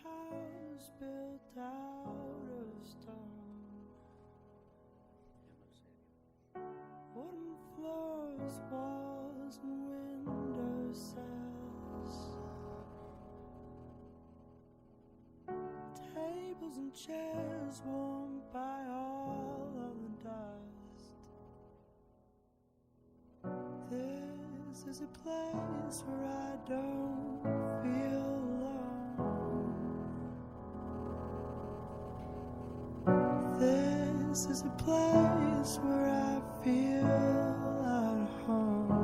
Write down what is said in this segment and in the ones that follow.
house built out of stone, wooden floors, walls and window sills, tables and chairs warmed by all of the dust. This is a place where I don't feel alone. This is a place where I feel at home.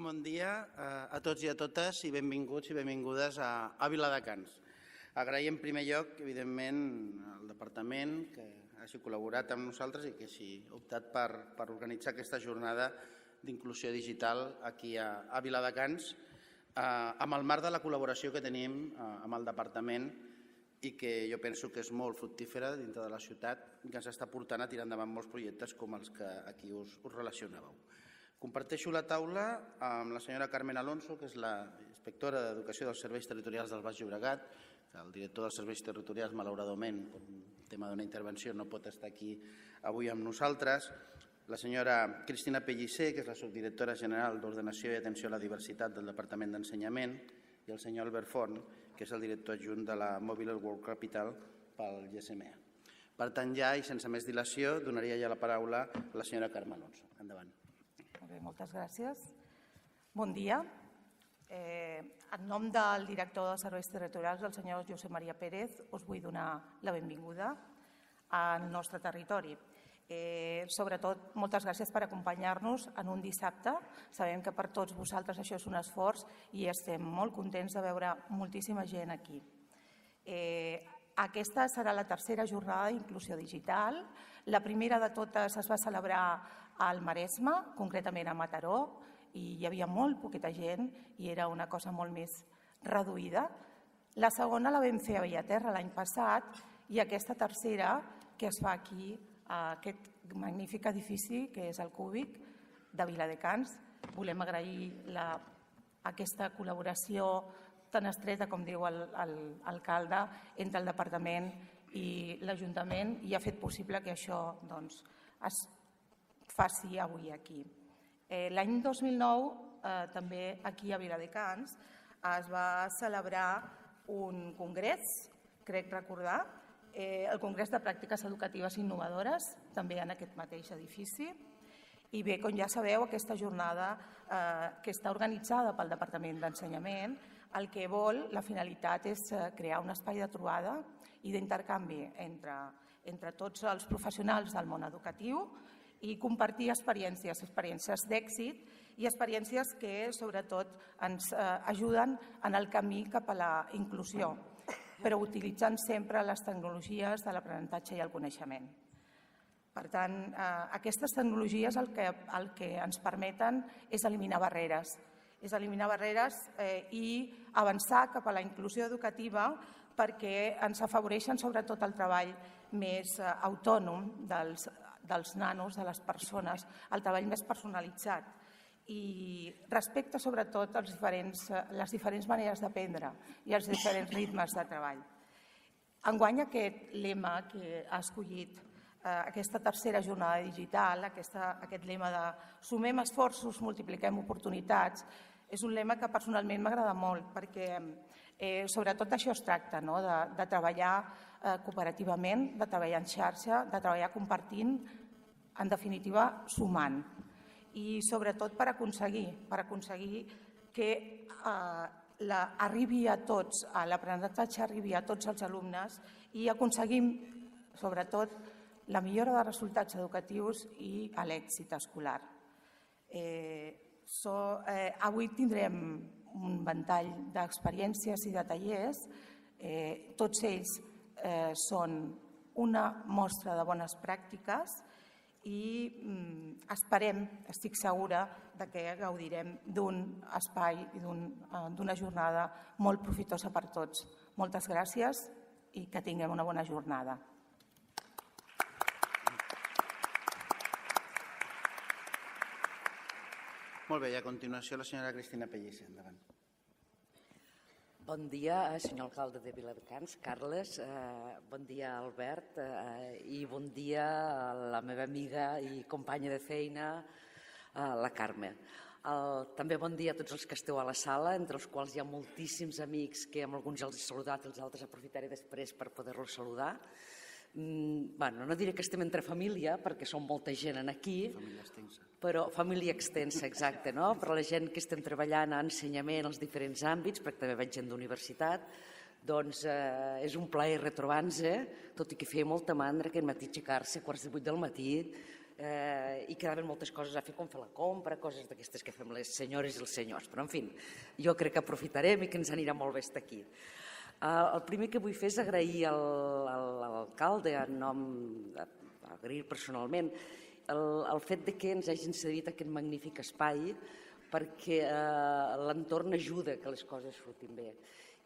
Bon dia a tots i a totes i benvinguts i benvingudes a Viladecans. Agrair en primer lloc, evidentment, al departament que hagi col·laborat amb nosaltres i que hagi optat per organitzar aquesta jornada d'inclusió digital aquí a Viladecans amb el marc de la col·laboració que tenim amb el departament i que jo penso que és molt fructífera dintre de la ciutat i que ens està portant a tirar endavant molts projectes com els que aquí us relacionàveu. Comparteixo la taula amb la senyora Carmen Alonso, que és la inspectora d'Educació dels Serveis Territorials del Baix Llobregat, que el director dels Serveis Territorials, malauradament, per un tema d'una intervenció, no pot estar aquí avui amb nosaltres, la senyora Cristina Pellicer, que és la subdirectora general d'Ordenació i Atenció a la Diversitat del Departament d'Ensenyament, i el senyor Albert Font, que és el director adjunt de la Mobile World Capital pel GSMA. Per tant, ja, i sense més dilació, donaria ja la paraula a la senyora Carmen Alonso. Endavant. Bé, moltes gràcies. Bon dia. En nom del director de Serveis Territorials, el senyor Josep Maria Pérez, us vull donar la benvinguda al nostre territori. Sobretot, moltes gràcies per acompanyar-nos en un dissabte. Sabem que per tots vosaltres això és un esforç i estem molt contents de veure moltíssima gent aquí. Aquesta serà la tercera jornada d'inclusió digital. La primera de totes es va celebrar al Maresme, concretament a Mataró, i hi havia molt poqueta gent i era una cosa molt més reduïda. La segona la vam fer a Bellaterra l'any passat i aquesta tercera que es fa aquí, aquest magnífic edifici que és el Cúbic de Viladecans. Volem agrair aquesta col·laboració tan estreta, com diu l'alcalde, entre el departament i l'Ajuntament i ha fet possible que això es faci avui aquí. L'any 2009, també aquí a Viladecans, es va celebrar un congrés, crec recordar, el Congrés de Pràctiques Educatives Innovadores, també en aquest mateix edifici. I bé, com ja sabeu, aquesta jornada que està organitzada pel Departament d'Ensenyament, el que vol, la finalitat és crear un espai de trobada i d'intercanvi entre tots els professionals del món educatiu i compartir experiències d'èxit i experiències que sobretot ens ajuden en el camí cap a la inclusió, però utilitzant sempre les tecnologies de l'aprenentatge i el coneixement. Per tant, aquestes tecnologies el que ens permeten és eliminar barreres. I avançar cap a la inclusió educativa perquè ens afavoreixen sobretot el treball més autònom dels nanos, de les persones, el treball més personalitzat. i respecta sobretot les diferents maneres d'aprendre i els diferents ritmes de treball. Enguany aquest lema que ha escollit aquesta tercera jornada digital, aquest lema de sumem esforços, multipliquem oportunitats, és un lema que personalment m'agrada molt perquè sobretot d'això es tracta, de treballar cooperativament, de treballar en xarxa, de treballar compartint, en definitiva sumant. I sobretot per aconseguir que arribi a tots, l'aprenentatge arribi a tots els alumnes i aconseguim sobretot la millora de resultats educatius i l'èxit escolar. Avui tindrem un ventall d'experiències i de tallers. Tots ells són una mostra de bones pràctiques i esperem, estic segura, que gaudirem d'un espai i d'una jornada molt profitosa per tots. Moltes gràcies i que tinguem una bona jornada. Molt bé, i a continuació la senyora Cristina Pellicer. Endavant. Bon dia, senyor alcalde de Viladecans, Carles, bon dia, Albert, i bon dia a la meva amiga i companya de feina, la Carme. També bon dia a tots els que esteu a la sala, entre els quals hi ha moltíssims amics que amb alguns ja els he saludat, els altres aprofitaré després per poder-los saludar. No diré que estem entre família, perquè som molta gent aquí. Família extensa. Però família extensa, exacte, no? Per la gent que estem treballant a ensenyament als diferents àmbits, perquè també veig gent d'universitat, doncs és un plaer retrobar-nos, tot i que feia molta mandra aquest matí aixecar-se a 7:45 del matí i quedaven moltes coses a fer, com fer la compra, coses d'aquestes que fem les senyores i els senyors. Però, en fi, jo crec que aprofitarem i que ens anirà molt bé estar aquí. El primer que vull fer és agrair a l'alcalde, agrair personalment, el fet que ens hagin cedit aquest magnífic espai perquè l'entorn ajuda que les coses surtin bé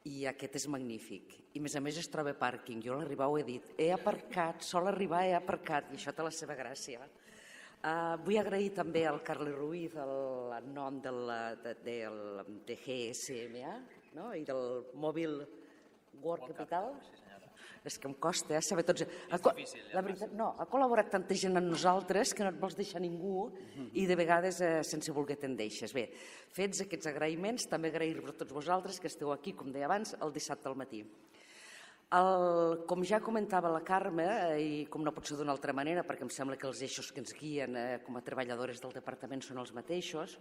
i aquest és magnífic. I a més es troba pàrquing, jo a l'arribar ho he dit, he aparcat, sol arribar he aparcat i això té la seva gràcia. Vull agrair també al Carles Ruiz el nom de GSMA i del Mòbil World Capital. És que em costa saber tots. La veritat, no, ha col·laborat tanta gent amb nosaltres que no et vols deixar ningú i de vegades sense voler te'n deixes. Bé, fets aquests agraïments, també agrair-vos a tots vosaltres que esteu aquí, com deia abans, el dissabte al matí. Com ja comentava la Carme, i com no pot ser d'una altra manera, perquè em sembla que els eixos que ens guien com a treballadores del departament són els mateixos,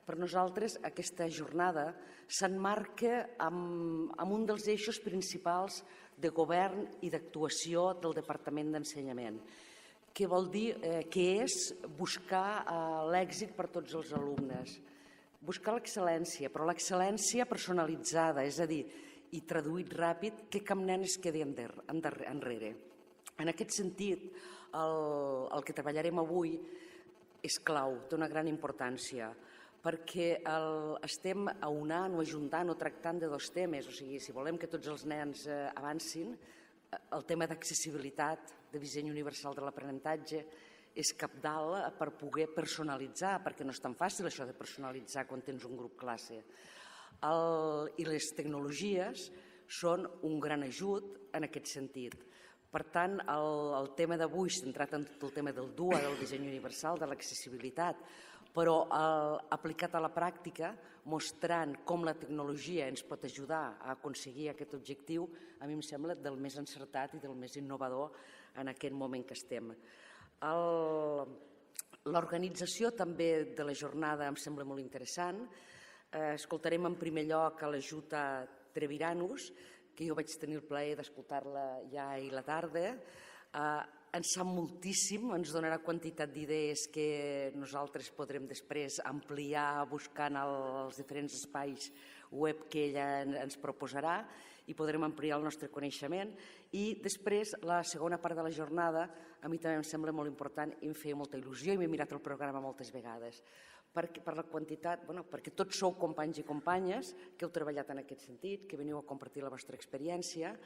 per nosaltres aquesta jornada s'emmarca amb un dels eixos principals de govern i d'actuació del Departament d'Ensenyament, que vol dir que és buscar l'èxit per tots els alumnes, buscar l'excel·lència, però l'excel·lència personalitzada, és a dir, i traduït ràpid, que cap nen es quedi enrere. En aquest sentit, el que treballarem avui és clau, té una gran importància, perquè estem aunant o ajuntant o tractant de dos temes. O sigui, si volem que tots els nens avancin, el tema d'accessibilitat, de disseny universal de l'aprenentatge, és cabdal per poder personalitzar, perquè no és tan fàcil això de personalitzar quan tens un grup classe. I les tecnologies són un gran ajut en aquest sentit. Per tant, el tema d'avui centrat en tot el tema del DUA, del disseny universal, de l'accessibilitat, però aplicat a la pràctica, mostrant com la tecnologia ens pot ajudar a aconseguir aquest objectiu, a mi em sembla del més encertat i del més innovador en aquest moment que estem. L'organització també de la jornada em sembla molt interessant. Escoltarem en primer lloc a la Juta Treviranus, que jo vaig tenir el plaer d'escoltar-la ja ahir a la tarda. Ens sap moltíssim, ens donarà quantitat d'idees que nosaltres podrem després ampliar buscant els diferents espais web que ella ens proposarà i podrem ampliar el nostre coneixement. I després, la segona part de la jornada, a mi també em sembla molt important i em feia molta il·lusió i m'he mirat el programa moltes vegades. Per la quantitat, perquè tots sou companys i companyes que heu treballat en aquest sentit, que veniu a compartir la vostra experiència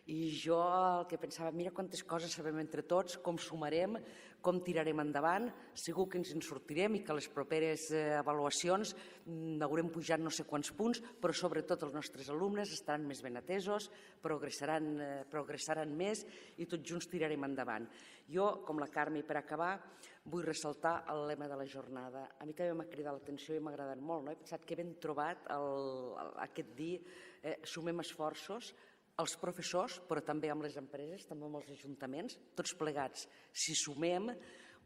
I jo el que pensava, mira quantes coses sabem entre tots, com sumarem, com tirarem endavant, segur que ens en sortirem i que les properes avaluacions n'haurem pujat no sé quants punts, però sobretot els nostres alumnes estaran més ben atesos, progressaran més i tots junts tirarem endavant. Jo, com la Carme, per acabar, vull ressaltar el lema de la jornada. A mi també m'ha cridat l'atenció i m'ha agradat molt. No? He pensat que ben trobat aquest dir sumem esforços, els professors, però també amb les empreses, també amb els ajuntaments, tots plegats. Si sumem,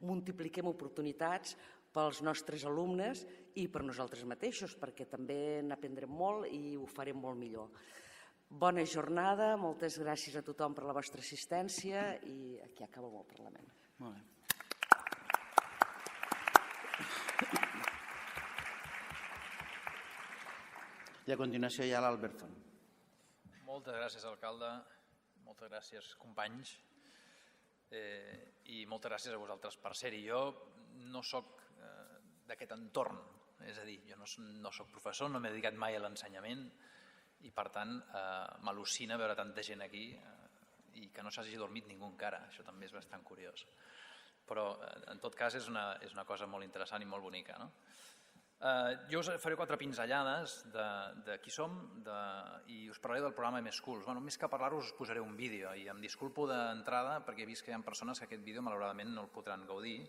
multipliquem oportunitats pels nostres alumnes i per nosaltres mateixos, perquè també n'aprendrem molt i ho farem molt millor. Bona jornada, moltes gràcies a tothom per la vostra assistència i aquí acaba el Parlament. Molt bé. I a continuació hi ha l'Albert Font. Moltes gràcies, alcalde, moltes gràcies, companys, i moltes gràcies a vosaltres per ser-hi. Jo no soc d'aquest entorn, és a dir, jo no soc professor, no m'he dedicat mai a l'ensenyament i, per tant, m'al·lucina veure tanta gent aquí i que no s'hagi dormit ningú encara. Això també és bastant curiós. Però, en tot cas, és una cosa molt interessant i molt bonica, no? Jo us faré 4 pinzellades de qui som i us parlaré del programa M-Schools. Més que parlar-vos us posaré un vídeo i em disculpo d'entrada perquè he vist que hi ha persones que aquest vídeo malauradament no el podran gaudir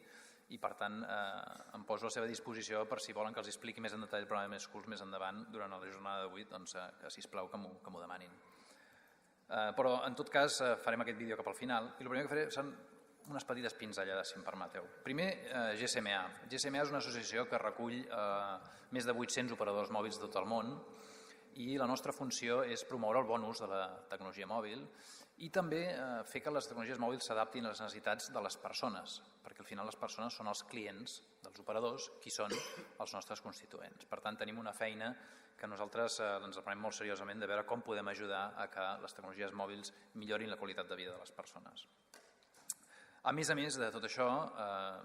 i per tant em poso a la seva disposició per si volen que els expliqui més en detall el programa M-Schools més endavant durant la jornada d'avui, doncs que sisplau que m'ho demanin. Però en tot cas farem aquest vídeo cap al final i el primer que faré són unes petites pinzellades, si em permeteu. Primer, GSMA. GSMA és una associació que recull més de 800 operadors mòbils de tot el món i la nostra funció és promoure el bon ús de la tecnologia mòbil i també fer que les tecnologies mòbils s'adaptin a les necessitats de les persones, perquè al final les persones són els clients dels operadors, qui són els nostres constituents. Per tant, tenim una feina que nosaltres ens la prenem molt seriosament de veure com podem ajudar a que les tecnologies mòbils millorin la qualitat de vida de les persones. A més de tot això,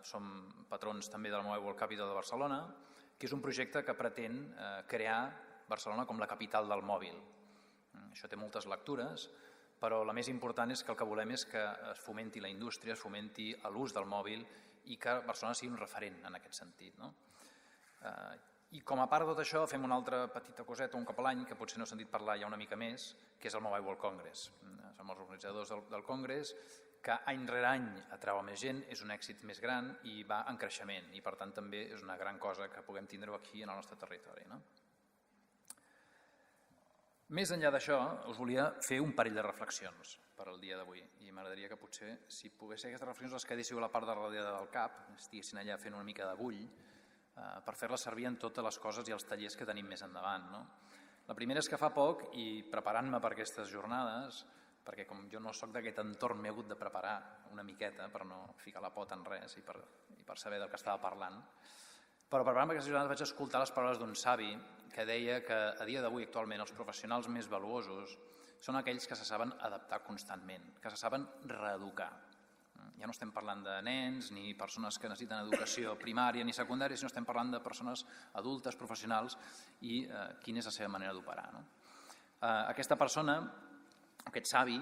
som patrons també de la Mobile World Capital de Barcelona, que és un projecte que pretén crear Barcelona com la capital del mòbil. Això té moltes lectures, però la més important és que el que volem és que es fomenti la indústria, es fomenti l'ús del mòbil i que Barcelona sigui un referent en aquest sentit. I com a part de tot això fem una altra petita coseta un cop a l'any, que potser no he sentit parlar ja una mica més, que és el Mobile World Congress. Som els organitzadors del Congress, que any rere any atrau més gent, és un èxit més gran i va en creixement i per tant també és una gran cosa que puguem tindre aquí en el nostre territori. Més enllà d'això, us volia fer un parell de reflexions per al dia d'avui i m'agradaria que potser, si pogués ser aquestes reflexions, les quedéssiu a la part de darrere del cap, estiguessin allà fent una mica de bull, per fer-les servir en totes les coses i els tallers que tenim més endavant. La primera és que fa poc, i preparant-me per aquestes jornades, perquè com jo no soc d'aquest entorn m'he hagut de preparar una miqueta per no ficar la pota en res i per saber del que estava parlant. Però preparant-me aquestes jornades vaig escoltar les paraules d'un savi que deia que a dia d'avui actualment els professionals més valuosos són aquells que se saben adaptar constantment, que se saben reeducar. Ja no estem parlant de nens ni persones que necessiten educació primària ni secundària, sinó estem parlant de persones adultes, professionals i quina és la seva manera d'operar. Aquesta persona, aquest savi,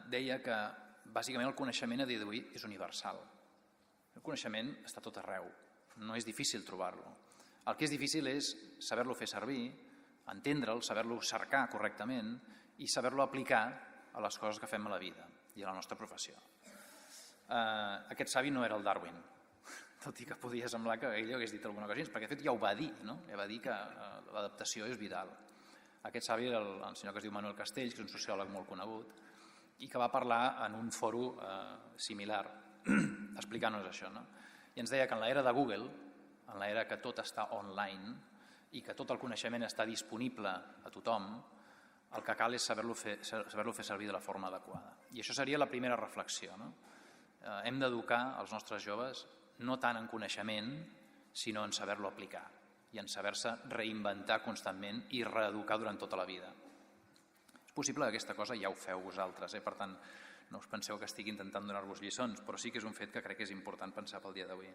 deia que bàsicament el coneixement a dia d'avui és universal. El coneixement està a tot arreu, no és difícil trobar-lo. El que és difícil és saber-lo fer servir, entendre'l, saber-lo cercar correctament i saber-lo aplicar a les coses que fem a la vida i a la nostra professió. Aquest savi no era el Darwin, tot i que podia semblar que ell hagués dit alguna cosa així, perquè de fet ja ho va dir, ja va dir que l'adaptació és vital. Aquest savi era el senyor que es diu Manuel Castells, que és un sociòleg molt conegut, i que va parlar en un fòrum similar, explicant-nos això. I ens deia que en l'era de Google, en l'era que tot està online i que tot el coneixement està disponible a tothom, el que cal és saber-lo fer servir de la forma adequada. I això seria la primera reflexió. Hem d'educar els nostres joves no tant en coneixement, sinó en saber-lo aplicar i en saber-se reinventar constantment i reeducar durant tota la vida. És possible que aquesta cosa ja ho feu vosaltres, per tant, no us penseu que estigui intentant donar-vos lliçons, però sí que és un fet que crec que és important pensar pel dia d'avui.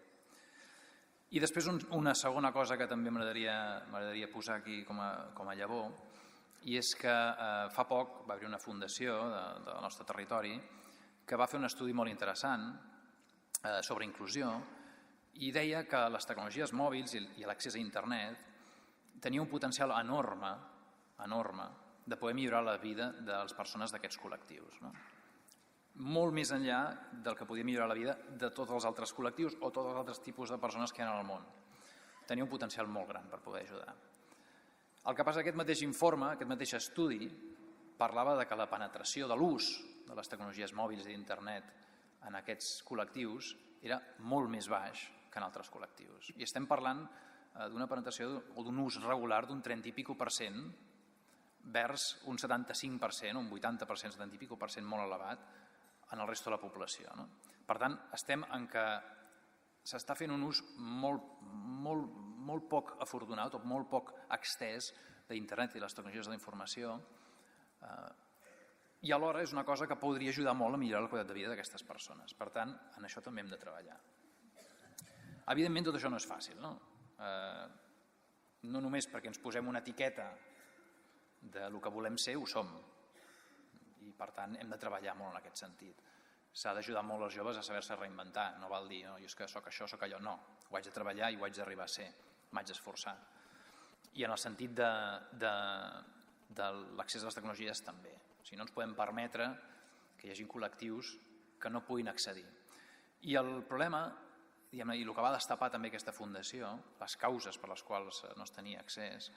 I després una segona cosa que també m'agradaria posar aquí com a llavor, i és que fa poc va haver una fundació del nostre territori que va fer un estudi molt interessant sobre inclusió i deia que les tecnologies mòbils i l'accés a internet tenia un potencial enorme de poder millorar la vida de les persones d'aquests col·lectius. Molt més enllà del que podia millorar la vida de tots els altres col·lectius o tots els altres tipus de persones que hi ha al món. Tenia un potencial molt gran per poder ajudar. El que passa, aquest mateix informe, aquest mateix estudi, parlava de que la penetració de l'ús de les tecnologies mòbils i d'internet en aquests col·lectius era molt més baix que en altres col·lectius. I estem parlant d'una penetració o d'un ús regular d'un 30 i pico % vers un 75%, un 80%, 70 i pico % molt elevat en el resto de la població. Per tant, estem en que s'està fent un ús molt poc afortunat o molt poc extès d'internet i les tecnologies de la informació i alhora és una cosa que podria ajudar molt a millorar la qualitat de vida d'aquestes persones. Per tant, en això també hem de treballar. Evidentment, tot això no és fàcil, no? No només perquè ens posem una etiqueta del que volem ser, ho som. I, per tant, hem de treballar molt en aquest sentit. S'ha d'ajudar molt els joves a saber-se reinventar. No val dir, jo és que soc això, soc allò. No, ho haig de treballar i ho haig d'arribar a ser. M'haig d'esforçar. I en el sentit de l'accés a les tecnologies també. O sigui, no ens podem permetre que hi hagi col·lectius que no puguin accedir. I el problema, i el que va destapar també aquesta fundació, les causes per les quals no es tenia accés,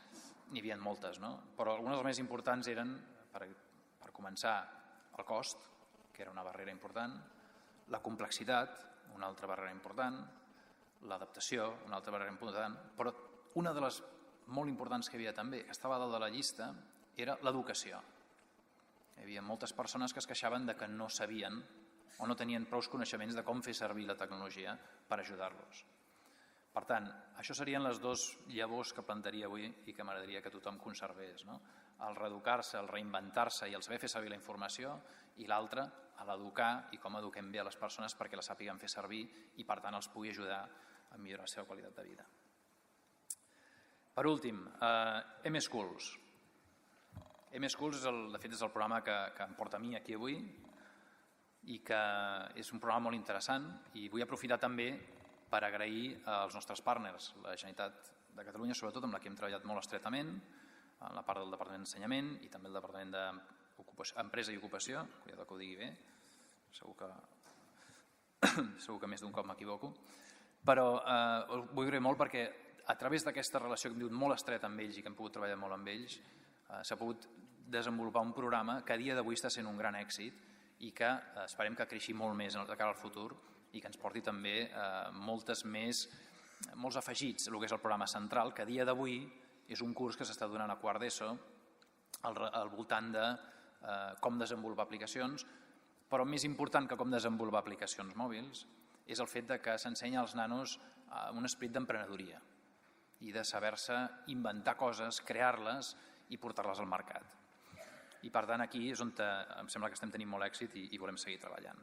n'hi havia moltes, no? Però algunes de les més importants eren, per començar, el cost, que era una barrera important, la complexitat, una altra barrera important, l'adaptació, una altra barrera important, però una de les molt importants que hi havia també, que estava a dalt de la llista, era l'educació. Hi havia moltes persones que es queixaven de que no sabien o no tenien prou coneixements de com fer servir la tecnologia per ajudar-los. Per tant, això serien les dues llavors que plantaria avui i que m'agradaria que tothom conservés. El reeducar-se, el reinventar-se i el saber fer servir la informació, i l'altre, l'educar i com eduquem bé a les persones perquè la sàpiguen fer servir i, per tant, els pugui ajudar a millorar la seva qualitat de vida. Per últim, M-Schools. M-Schools, de fet, és el programa que em porta a mi aquí avui i que és un programa molt interessant i vull aprofitar també per agrair als nostres partners, la Generalitat de Catalunya, sobretot amb la que hem treballat molt estretament, en la part del Departament d'Ensenyament i també el Departament d'Empresa i Ocupació, cuidado que ho digui bé, segur que més d'un cop m'equivoco, però vull agrair molt perquè a través d'aquesta relació que hem tingut molt estreta amb ells i que hem pogut treballar molt amb ells, s'ha pogut desenvolupar un programa que a dia d'avui està sent un gran èxit i que esperem que creixi molt més de cara al futur i que ens porti també molts afegits el que és el programa central, que a dia d'avui és un curs que s'està donant a quart d'ESO al voltant de com desenvolupar aplicacions, però més important que com desenvolupar aplicacions mòbils és el fet que s'ensenya als nanos un esperit d'emprenedoria i de saber-se inventar coses, crear-les i portar-les al mercat. I per tant aquí és on em sembla que estem tenint molt èxit i volem seguir treballant.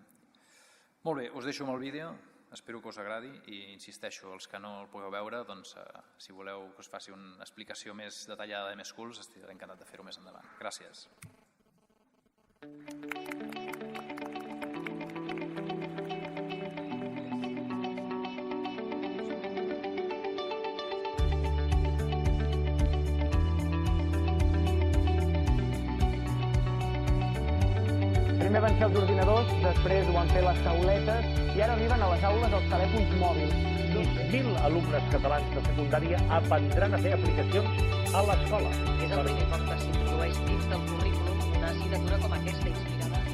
Molt bé, us deixo amb el vídeo, espero que us agradi i insisteixo, els que no el pugueu veure, doncs si voleu que us faci una explicació més detallada de M-Schools, estaré encantat de fer-ho més endavant. Gràcies. Primer van ser els ordinadors, després ho van fer les tauletes i ara arriben a les aules els telèfons mòbils. 1.000 alumnes catalans de secundària aprendran a fer aplicacions a l'escola. És el primer cop que s'introdueix dins del currículum una assignatura com aquesta inspirada.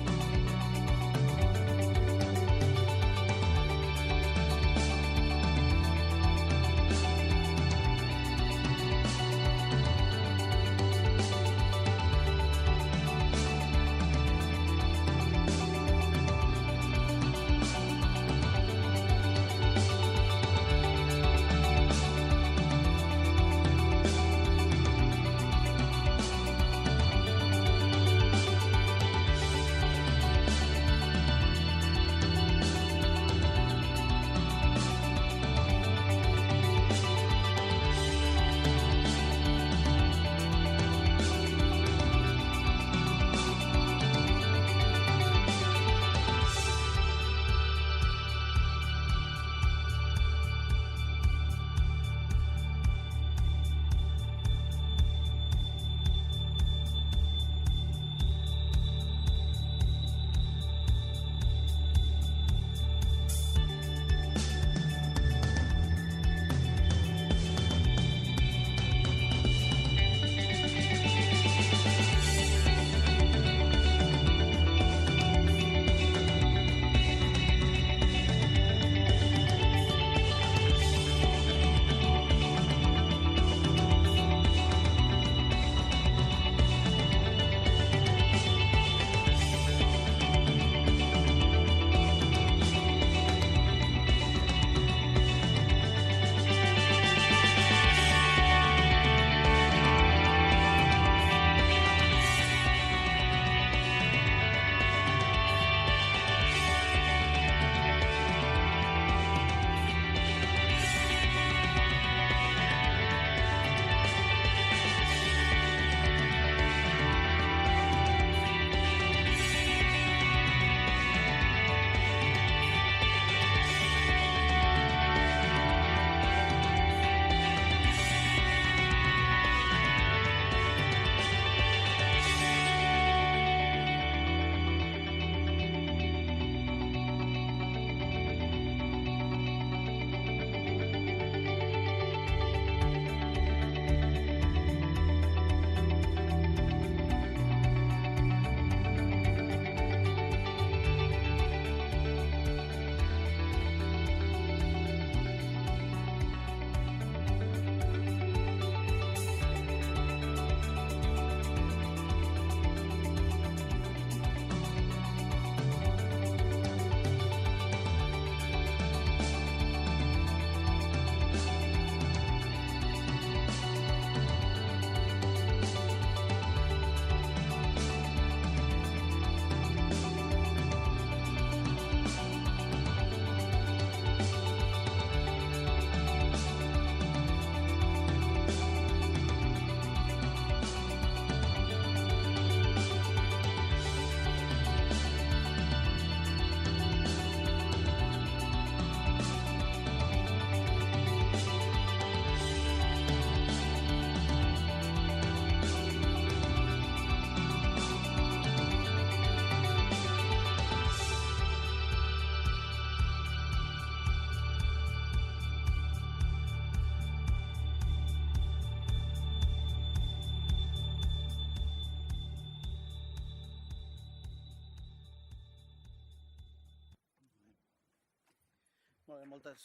Molt bé,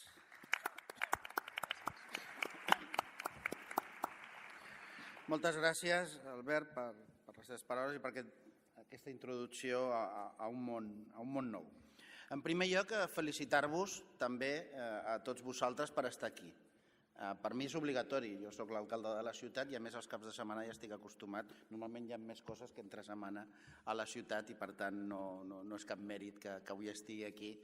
moltes gràcies, Albert, per les teves paraules i per aquesta introducció a un món nou. En primer lloc, felicitar-vos també a tots vosaltres per estar aquí. Per mi és obligatori, jo sóc l'alcalde de la ciutat i a més els caps de setmana ja estic acostumat. Normalment hi ha més coses que entre setmana a la ciutat i per tant no és cap mèrit que avui estigui aquí,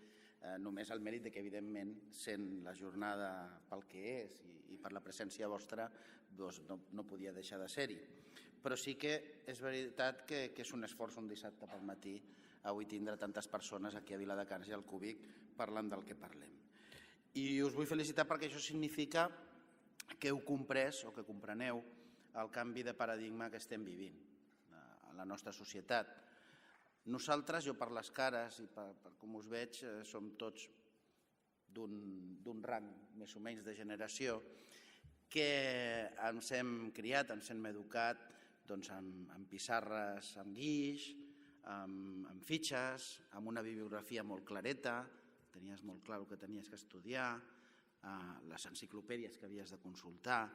només el mèrit que evidentment sent la jornada pel que és i per la presència vostra no podia deixar de ser-hi. Però sí que és veritat que és un esforç un dissabte pel matí avui tindre tantes persones aquí a Viladecans i al Cúbic parlant del que parlem. I us vull felicitar perquè això significa que heu comprès o que compreneu el canvi de paradigma que estem vivint a la nostra societat. Nosaltres, jo per les cares i per com us veig, som tots d'un rang més o menys de generació que ens hem criat, ens hem educat amb pissarres, amb guix, amb fitxes, amb una bibliografia molt clareta, tenies molt clar el que tenies que estudiar, les enciclopèdies que havies de consultar,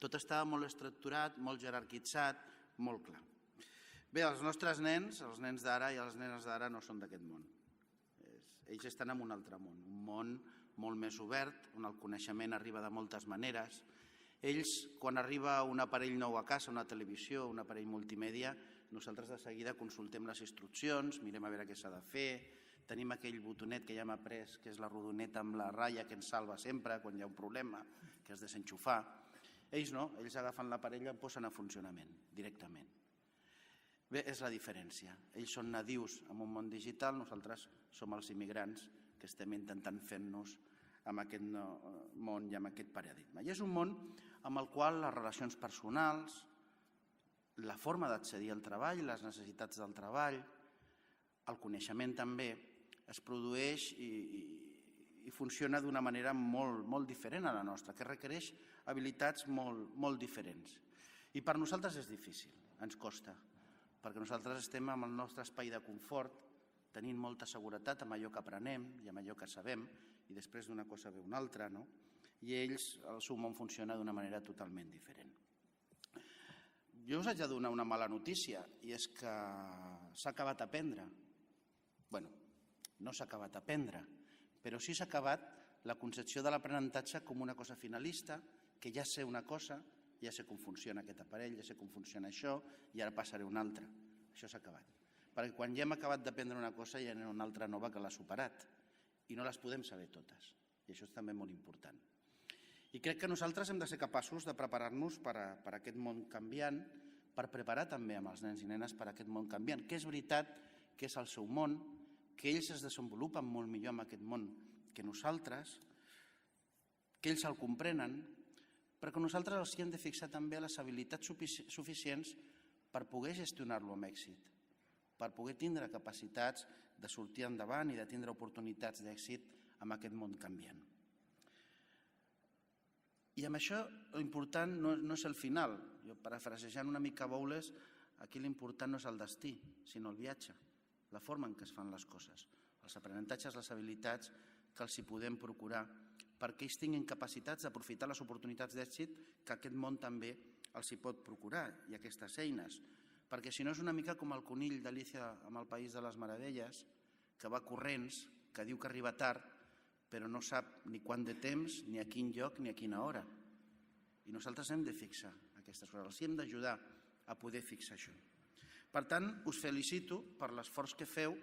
tot estava molt estructurat, molt jerarquitzat, molt clar. Bé, els nostres nens, els nens d'ara i les nenes d'ara no són d'aquest món. Ells estan en un altre món, un món molt més obert, on el coneixement arriba de moltes maneres. Ells, quan arriba un aparell nou a casa, una televisió, un aparell multimèdia, nosaltres de seguida consultem les instruccions, mirem a veure què s'ha de fer, tenim aquell botonet que ja hem après, que és la rodoneta amb la ratlla que ens salva sempre quan hi ha un problema, que és desenxufar. Ells no, ells agafen l'aparell i el posen a funcionament, directament. Bé, és la diferència. Ells són nadius en un món digital, nosaltres som els immigrants que estem intentant fer-nos amb aquest món i amb aquest paradigma. I és un món amb el qual les relacions personals, la forma d'accedir al treball, les necessitats del treball, el coneixement també, es produeix i funciona d'una manera molt diferent a la nostra, que requereix habilitats molt diferents. I per nosaltres és difícil, ens costa, perquè nosaltres estem en el nostre espai de confort, tenint molta seguretat amb allò que aprenem i amb allò que sabem, i després d'una cosa ve una altra, no? I ells, el seu món funciona d'una manera totalment diferent. Jo us haig de donar una mala notícia, i és que s'ha acabat d'aprendre. Bé, no s'ha acabat d'aprendre, però sí s'ha acabat la concepció de l'aprenentatge com una cosa finalista, que ja sé una cosa, ja sé com funciona aquest aparell, ja sé com funciona això, i ara passaré una altra. Això s'ha acabat. Perquè quan ja hem acabat d'aprendre una cosa, ja n'hi ha una altra nova que l'ha superat, i no les podem saber totes, i això és també molt important. I crec que nosaltres hem de ser capaços de preparar-nos per aquest món canviant, per preparar també amb els nens i nenes per aquest món canviant, que és veritat que és el seu món, que ells es desenvolupen molt millor en aquest món que nosaltres, que ells el comprenen, però que nosaltres els hem de fixar també les habilitats suficients per poder gestionar-lo amb èxit, per poder tindre capacitats de sortir endavant i de tindre oportunitats d'èxit en aquest món canviant. I amb això l'important no és el final. Jo, parafrasejant una mica Bowles, aquí l'important no és el destí, sinó el viatge, la forma en què es fan les coses, els aprenentatges, les habilitats que els hi podem procurar perquè ells tinguin capacitats d'aprofitar les oportunitats d'èxit que aquest món també els hi pot procurar i aquestes eines, perquè si no és una mica com el conill d'Alícia amb el País de les Meravelles, que va corrents, que diu que arriba tard, però no sap ni quant de temps, ni a quin lloc, ni a quina hora. I nosaltres hem de fixar aquestes coses, els hem d'ajudar a poder fixar això. Per tant, us felicito per l'esforç que feu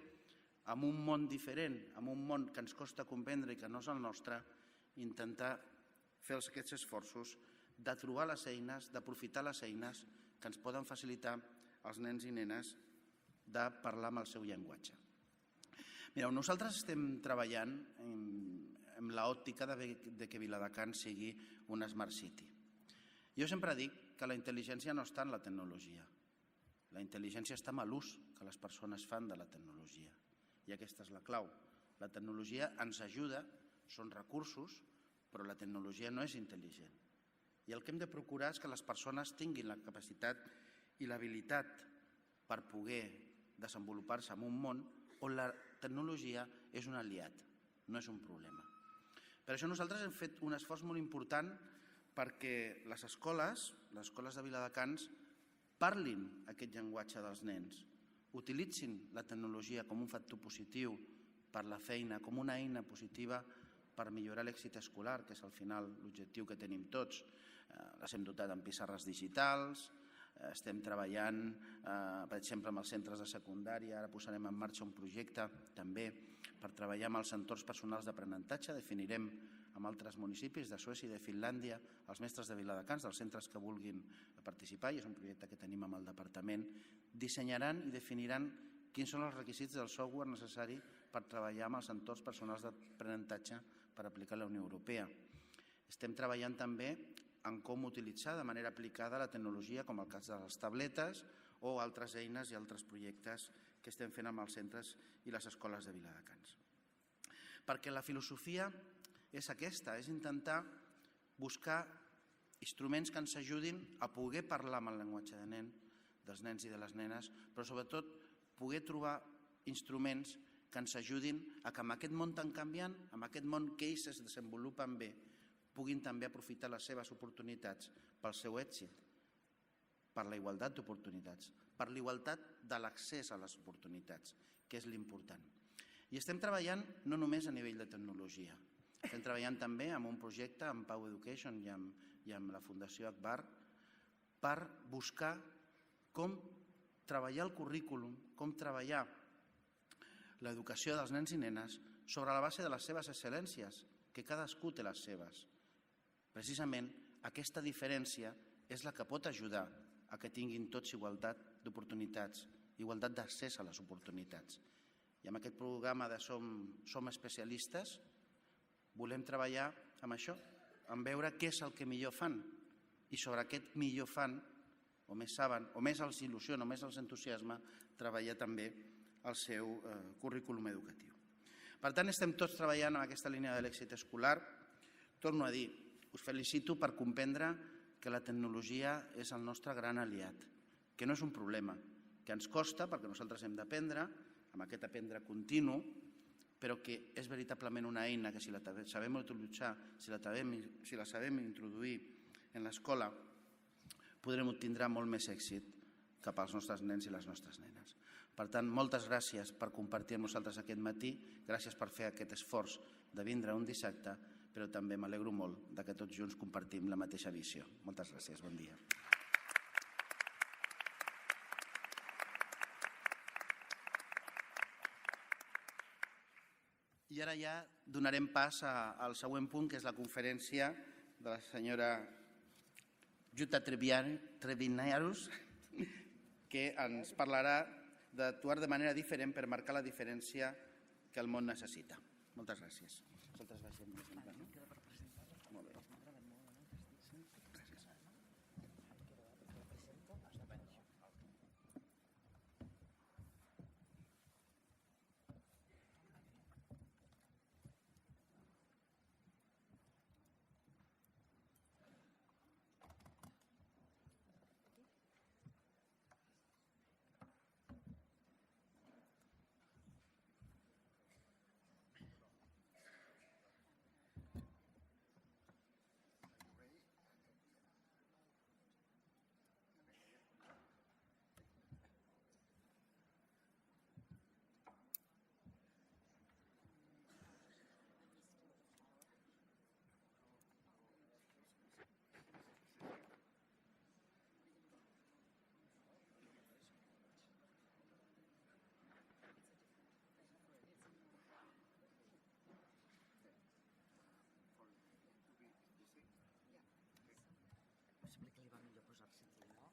en un món diferent, en un món que ens costa comprendre i que no és el nostre, intentar fer aquests esforços de trobar les eines, d'aprofitar les eines que ens poden facilitar als nens i nenes de parlar amb el seu llenguatge. Mireu, nosaltres estem treballant amb l'òptica de que Viladecans sigui una Smart City. Jo sempre dic que la intel·ligència no està en la tecnologia. La intel·ligència està en l'ús que les persones fan de la tecnologia. I aquesta és la clau. La tecnologia ens ajuda, són recursos, però la tecnologia no és intel·ligent. I el que hem de procurar és que les persones tinguin la capacitat i l'habilitat per poder desenvolupar-se en un món on la tecnologia és un aliat, no és un problema. Per això nosaltres hem fet un esforç molt important perquè les escoles de Viladecans, parlin aquest llenguatge dels nens, utilitzin la tecnologia com un factor positiu per la feina, com una eina positiva per millorar l'èxit escolar, que és al final l'objectiu que tenim tots. Les hem dotat amb pissarres digitals, estem treballant, per exemple, amb els centres de secundària, ara posarem en marxa un projecte també per treballar amb els entorns personals d'aprenentatge, definirem amb altres municipis de Suècia i de Finlàndia els mestres de Viladecans, dels centres que vulguin participar, i és un projecte que tenim amb el departament, dissenyaran i definiran quins són els requisits del software necessari per treballar amb els entorns personals d'aprenentatge per aplicar la Unió Europea. Estem treballant també en com utilitzar de manera aplicada la tecnologia, com el cas de les tabletes o altres eines i altres projectes que estem fent amb els centres i les escoles de Viladecans. Perquè la filosofia és aquesta, és intentar buscar instruments que ens ajudin a poder parlar amb el llenguatge dels nens i de les nenes, però sobretot poder trobar instruments que ens ajudin a que en aquest món tan canviant, en aquest món que ells es desenvolupen bé, puguin també aprofitar les seves oportunitats pel seu èxit, per la igualtat d'oportunitats, per la igualtat de l'accés a les oportunitats, que és l'important. I estem treballant no només a nivell de tecnologia, estem treballant també en un projecte amb Pau Education i amb la Fundació Akbar per buscar com treballar el currículum, com treballar l'educació dels nens i nenes sobre la base de les seves excel·lències, que cadascú té les seves. Precisament aquesta diferència és la que pot ajudar a que tinguin tots igualtat d'oportunitats, igualtat d'accés a les oportunitats. I amb aquest programa de Som Especialistes volem treballar amb això, en veure què és el que millor fan i sobre aquest millor fan, o més saben, o més els il·lusiona, o més els entusiasma, treballar també el seu currículum educatiu. Per tant, estem tots treballant en aquesta línia de l'èxit escolar. Torno a dir, us felicito per comprendre que la tecnologia és el nostre gran aliat, que no és un problema, que ens costa perquè nosaltres hem d'aprendre, amb aquest aprendre continu, però que és veritablement una eina que si la sabem utilitzar, si la sabem introduir en l'escola, podrem obtindre molt més èxit cap als nostres nens i les nostres nenes. Per tant, moltes gràcies per compartir amb nosaltres aquest matí, gràcies per fer aquest esforç de vindre un dissabte, però també m'alegro molt que tots junts compartim la mateixa visió. Moltes gràcies, bon dia. I ara ja donarem pas al següent punt, que és la conferència de la senyora Jutta Trebinarus, que ens parlarà d'actuar de manera diferent per marcar la diferència que el món necessita. Moltes gràcies. Nosaltres baixem més enllà, no? Molt bé. Gràcies. Sembla que li va millor posar-se aquí, no?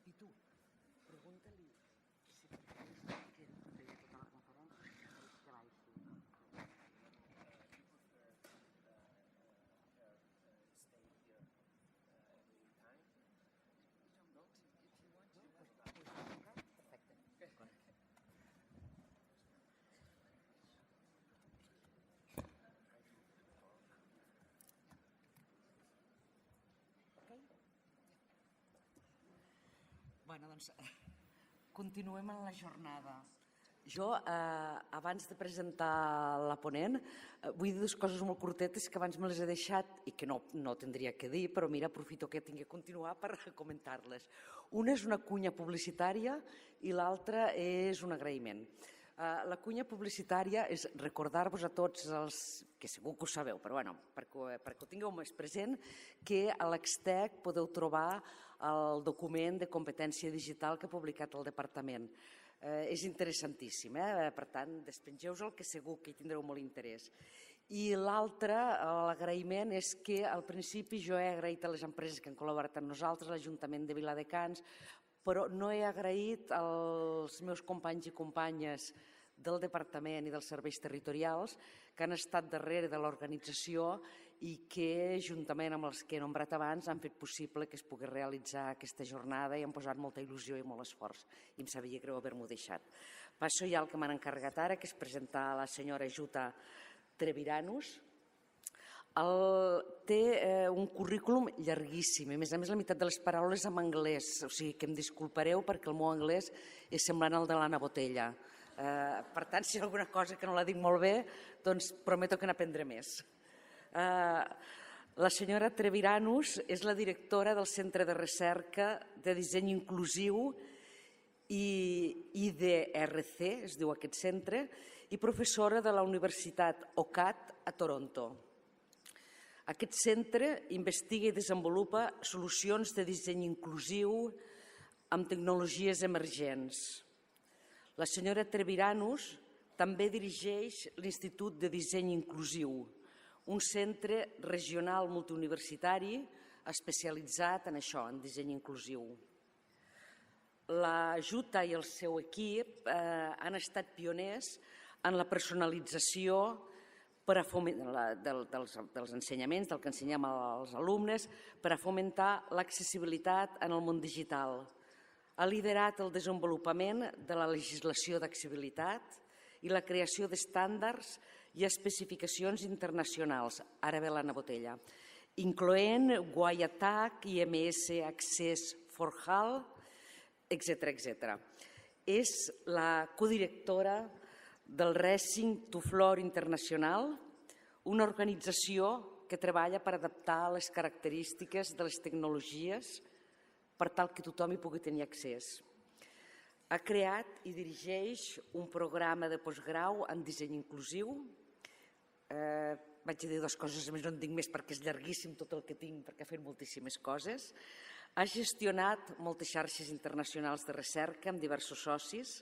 Pitu, pregunta-li si que feia tota la conferència que baixi. Bueno, doncs, continuem en la jornada. Jo, abans de presentar la ponent, vull dir dues coses molt curtetes que abans me les he deixat i que no tindria que dir, però mira, aprofito que tinc que continuar per comentar-les. Una és una cunya publicitària i l'altra és un agraïment. La cunya publicitària és recordar-vos a tots els, que segur que ho sabeu, però bueno, perquè ho tingueu més present, que a l'Extec podeu trobar el document de competència digital que ha publicat el Departament. És interessantíssim, per tant, despengeu-vos-el, que segur que hi tindreu molt interès. I l'altre, l'agraïment, és que al principi jo he agraït a les empreses que han col·laborat amb nosaltres, l'Ajuntament de Viladecans, però no he agraït als meus companys i companyes del Departament i dels serveis territorials que han estat darrere de l'organització i que, juntament amb els que he nombrat abans, han fet possible que es pogués realitzar aquesta jornada i han posat molta il·lusió i molt esforç. I em sabia greu haver-m'ho deixat. Passo ja al que m'han encarregat ara, que és presentar la senyora Jutta Treviranus. Té un currículum llarguíssim, a més la meitat de les paraules en anglès, o sigui que em disculpareu perquè el meu anglès és semblant al de l'Anna Botella. Per tant, si hi ha alguna cosa que no la dic molt bé, doncs prometo que n'aprendré més. La senyora Treviranus és la directora del Centre de Recerca de Disseny Inclusiu i IDRC, es diu aquest centre, i professora de la Universitat OCAD a Toronto. Aquest centre investiga i desenvolupa solucions de disseny inclusiu amb tecnologies emergents. La senyora Treviranus també dirigeix l'Institut de Disseny Inclusiu, un centre regional multiuniversitari especialitzat en això, en disseny inclusiu. La Jutta i el seu equip han estat pioners en la personalització dels ensenyaments, del que ensenyem als alumnes, per a fomentar l'accessibilitat en el món digital. Ha liderat el desenvolupament de la legislació d'accessibilitat i la creació d'estàndards i especificacions internacionals, ara ve l'Anna Botella, incloent WIATAC, IMS Access for HAL, etc. És la codirectora del Racing to Floor Internacional, una organització que treballa per adaptar les característiques de les tecnologies per tal que tothom hi pugui tenir accés. Ha creat i dirigeix un programa de postgrau en disseny inclusiu. Vaig a dir dues coses, a més no en dic més perquè és llarguíssim tot el que tinc, perquè ha fet moltíssimes coses. Ha gestionat moltes xarxes internacionals de recerca amb diversos socis,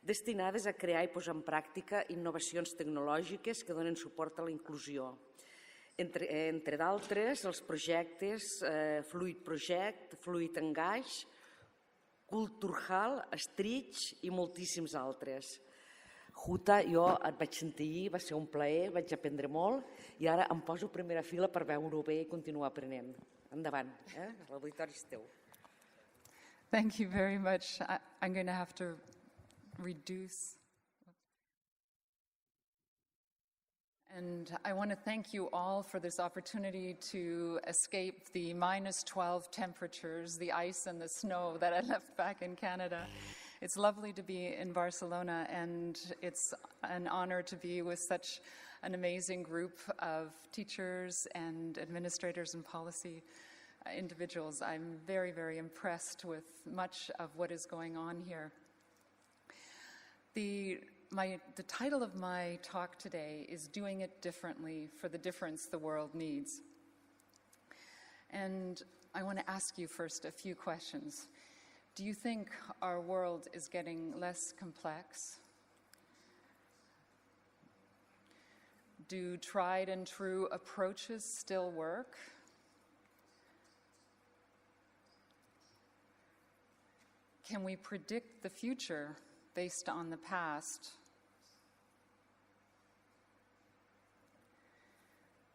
destinades a crear i posar en pràctica innovacions tecnològiques que donen suport a la inclusió. Entre d'altres, els projectes Fluid Project, Fluid Engage, Culturhall, Stritch i moltíssims altres. Jutta, jo et vaig sentir ahir, va ser un plaer, vaig aprendre molt i ara em poso a primera fila per veure-ho bé i continuar aprenent. Endavant, l'auditori és teu. Thank you very much. I'm going to have to reduce. And I want to thank you all for this opportunity to escape the -12 temperatures, the ice and the snow that I left back in Canada. It's lovely to be in Barcelona, and it's an honor to be with such an amazing group of teachers and administrators and policy individuals. I'm very, very impressed with much of what is going on here. The title of my talk today is Doing It Differently for the Difference the World Needs. And I want to ask you first a few questions. Do you think our world is getting less complex? Do tried and true approaches still work? Can we predict the future based on the past?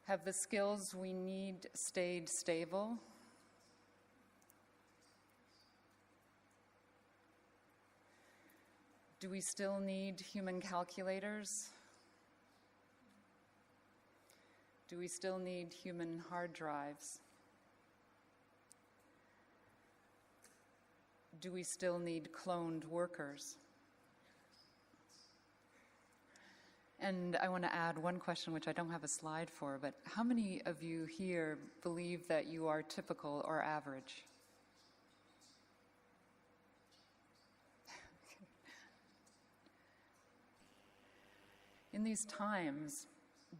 Have the skills we need stayed stable? Do we still need human calculators? Do we still need human hard drives? do we still need cloned workers? And I want to add one question, which I don't have a slide for, but how many of you here believe that you are typical or average? In these times,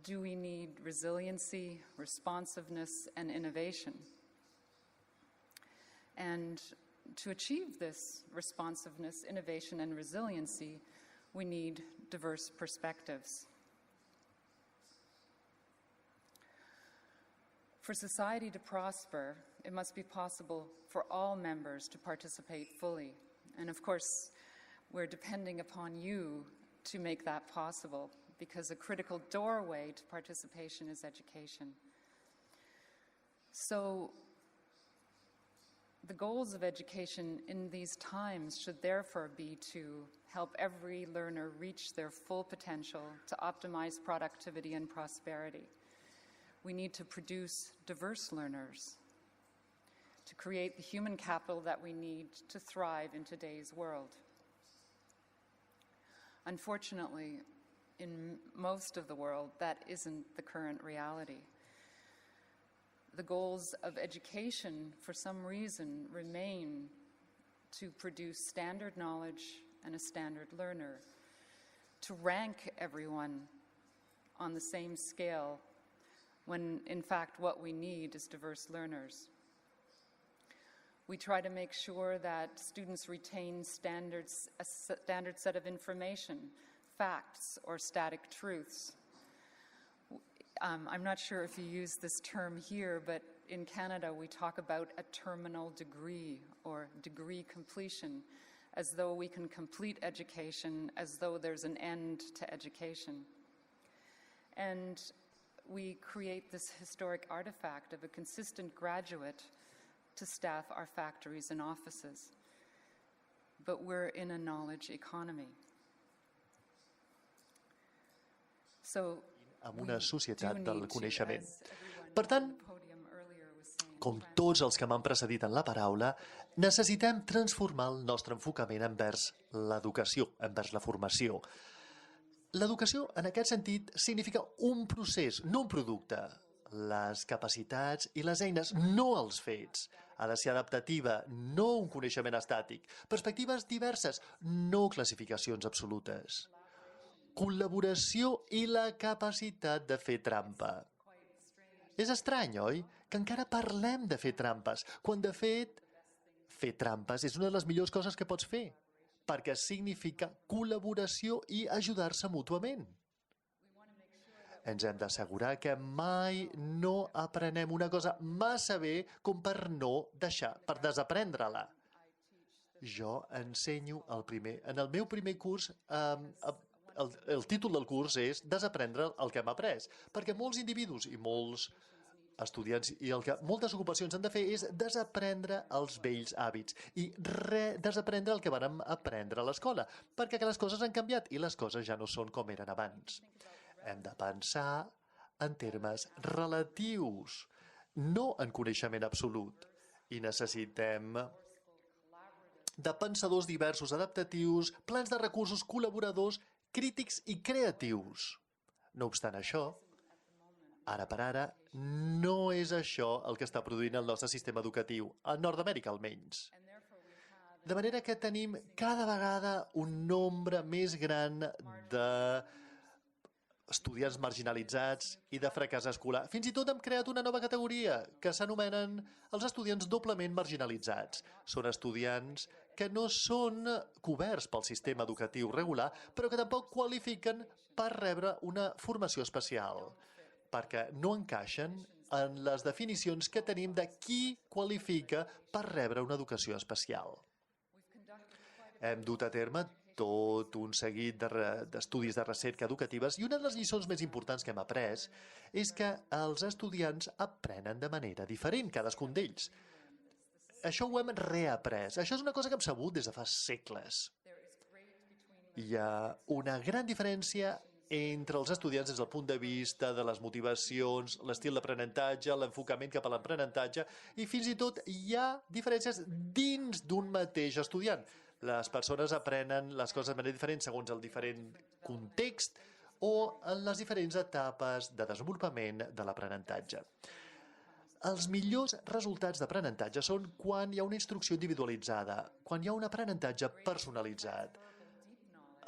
do we need resiliency, responsiveness, and innovation? And to achieve this responsiveness, innovation, and resiliency, we need diverse perspectives. For society to prosper, it must be possible for all members to participate fully. And of course, we're depending upon you to make that possible, because a critical doorway to participation is education. So, the goals of education in these times should therefore be to help every learner reach their full potential, to optimize productivity and prosperity. We need to produce diverse learners, to create the human capital that we need to thrive in today's world. Unfortunately, in most of the world, that isn't the current reality. The goals of education, for some reason, remain to produce standard knowledge and a standard learner, to rank everyone on the same scale, when in fact what we need is diverse learners. We try to make sure that students retain a standard set of information, facts, or static truths. I'm not sure if you use this term here, but in Canada we talk about a terminal degree or degree completion, as though we can complete education, as though there's an end to education. And we create this historic artifact of a consistent graduate to staff our factories and offices. But we're in a knowledge economy. So, amb una societat del coneixement. Per tant, com tots els que m'han precedit en la paraula, necessitem transformar el nostre enfocament envers l'educació, envers la formació. L'educació, en aquest sentit, significa un procés, no un producte. Les capacitats i les eines, no els fets. Ha de ser adaptativa, no un coneixement estàtic. Perspectives diverses, no classificacions absolutes. Col·laboració i la capacitat de fer trampa. És estrany, oi? Que encara parlem de fer trampes, quan de fet, fer trampes és una de les millors coses que pots fer, perquè significa col·laboració i ajudar-se mútuament. Ens hem d'assegurar que mai no aprenem una cosa massa bé com per no deixar, per desaprendre-la. Jo ensenyo en el meu primer curs, el títol del curs és Desaprendre el que hem après, perquè molts individus i molts estudiants i el que moltes ocupacions han de fer és desaprendre els vells hàbits i desaprendre el que vam aprendre a l'escola, perquè les coses han canviat i les coses ja no són com eren abans. Hem de pensar en termes relatius, no en coneixement absolut, i necessitem de pensadors diversos, adaptatius, plans de recursos, col·laboradors, crítics i creatius. No obstant això, ara per ara, no és això el que està produint el nostre sistema educatiu, a Nord-Amèrica almenys. De manera que tenim cada vegada un nombre més gran d'estudiants marginalitzats i de fracàs escolar. Fins i tot hem creat una nova categoria que s'anomenen els estudiants doblement marginalitzats. Són estudiants que no són coberts pel sistema educatiu regular, però que tampoc qualifiquen per rebre una formació especial, perquè no encaixen en les definicions que tenim de qui qualifica per rebre una educació especial. Hem dut a terme tot un seguit d'estudis de recerca educatives i una de les lliçons més importants que hem après és que els estudiants aprenen de manera diferent, cadascun d'ells. Això ho hem reaprès. Això és una cosa que hem sabut des de fa segles. Hi ha una gran diferència entre els estudiants des del punt de vista de les motivacions, l'estil d'aprenentatge, l'enfocament cap a l'aprenentatge, i fins i tot hi ha diferències dins d'un mateix estudiant. Les persones aprenen les coses de manera diferent segons el diferent context o en les diferents etapes de desenvolupament de l'aprenentatge. Els millors resultats d'aprenentatge són quan hi ha una instrucció individualitzada, quan hi ha un aprenentatge personalitzat.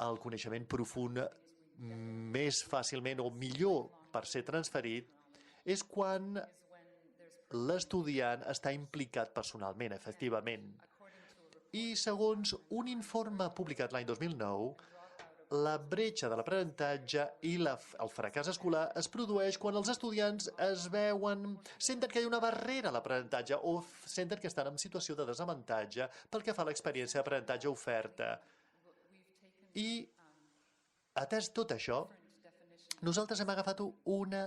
El coneixement profund més fàcilment o millor per ser transferit és quan l'estudiant està implicat personalment, efectivament. I segons un informe publicat l'any 2009, la bretxa de l'aprenentatge i el fracàs escolar es produeix quan els estudiants senten que hi ha una barrera a l'aprenentatge o senten que estan en situació de desavantatge pel que fa a l'experiència d'aprenentatge oferta. I, atès tot això, nosaltres hem agafat una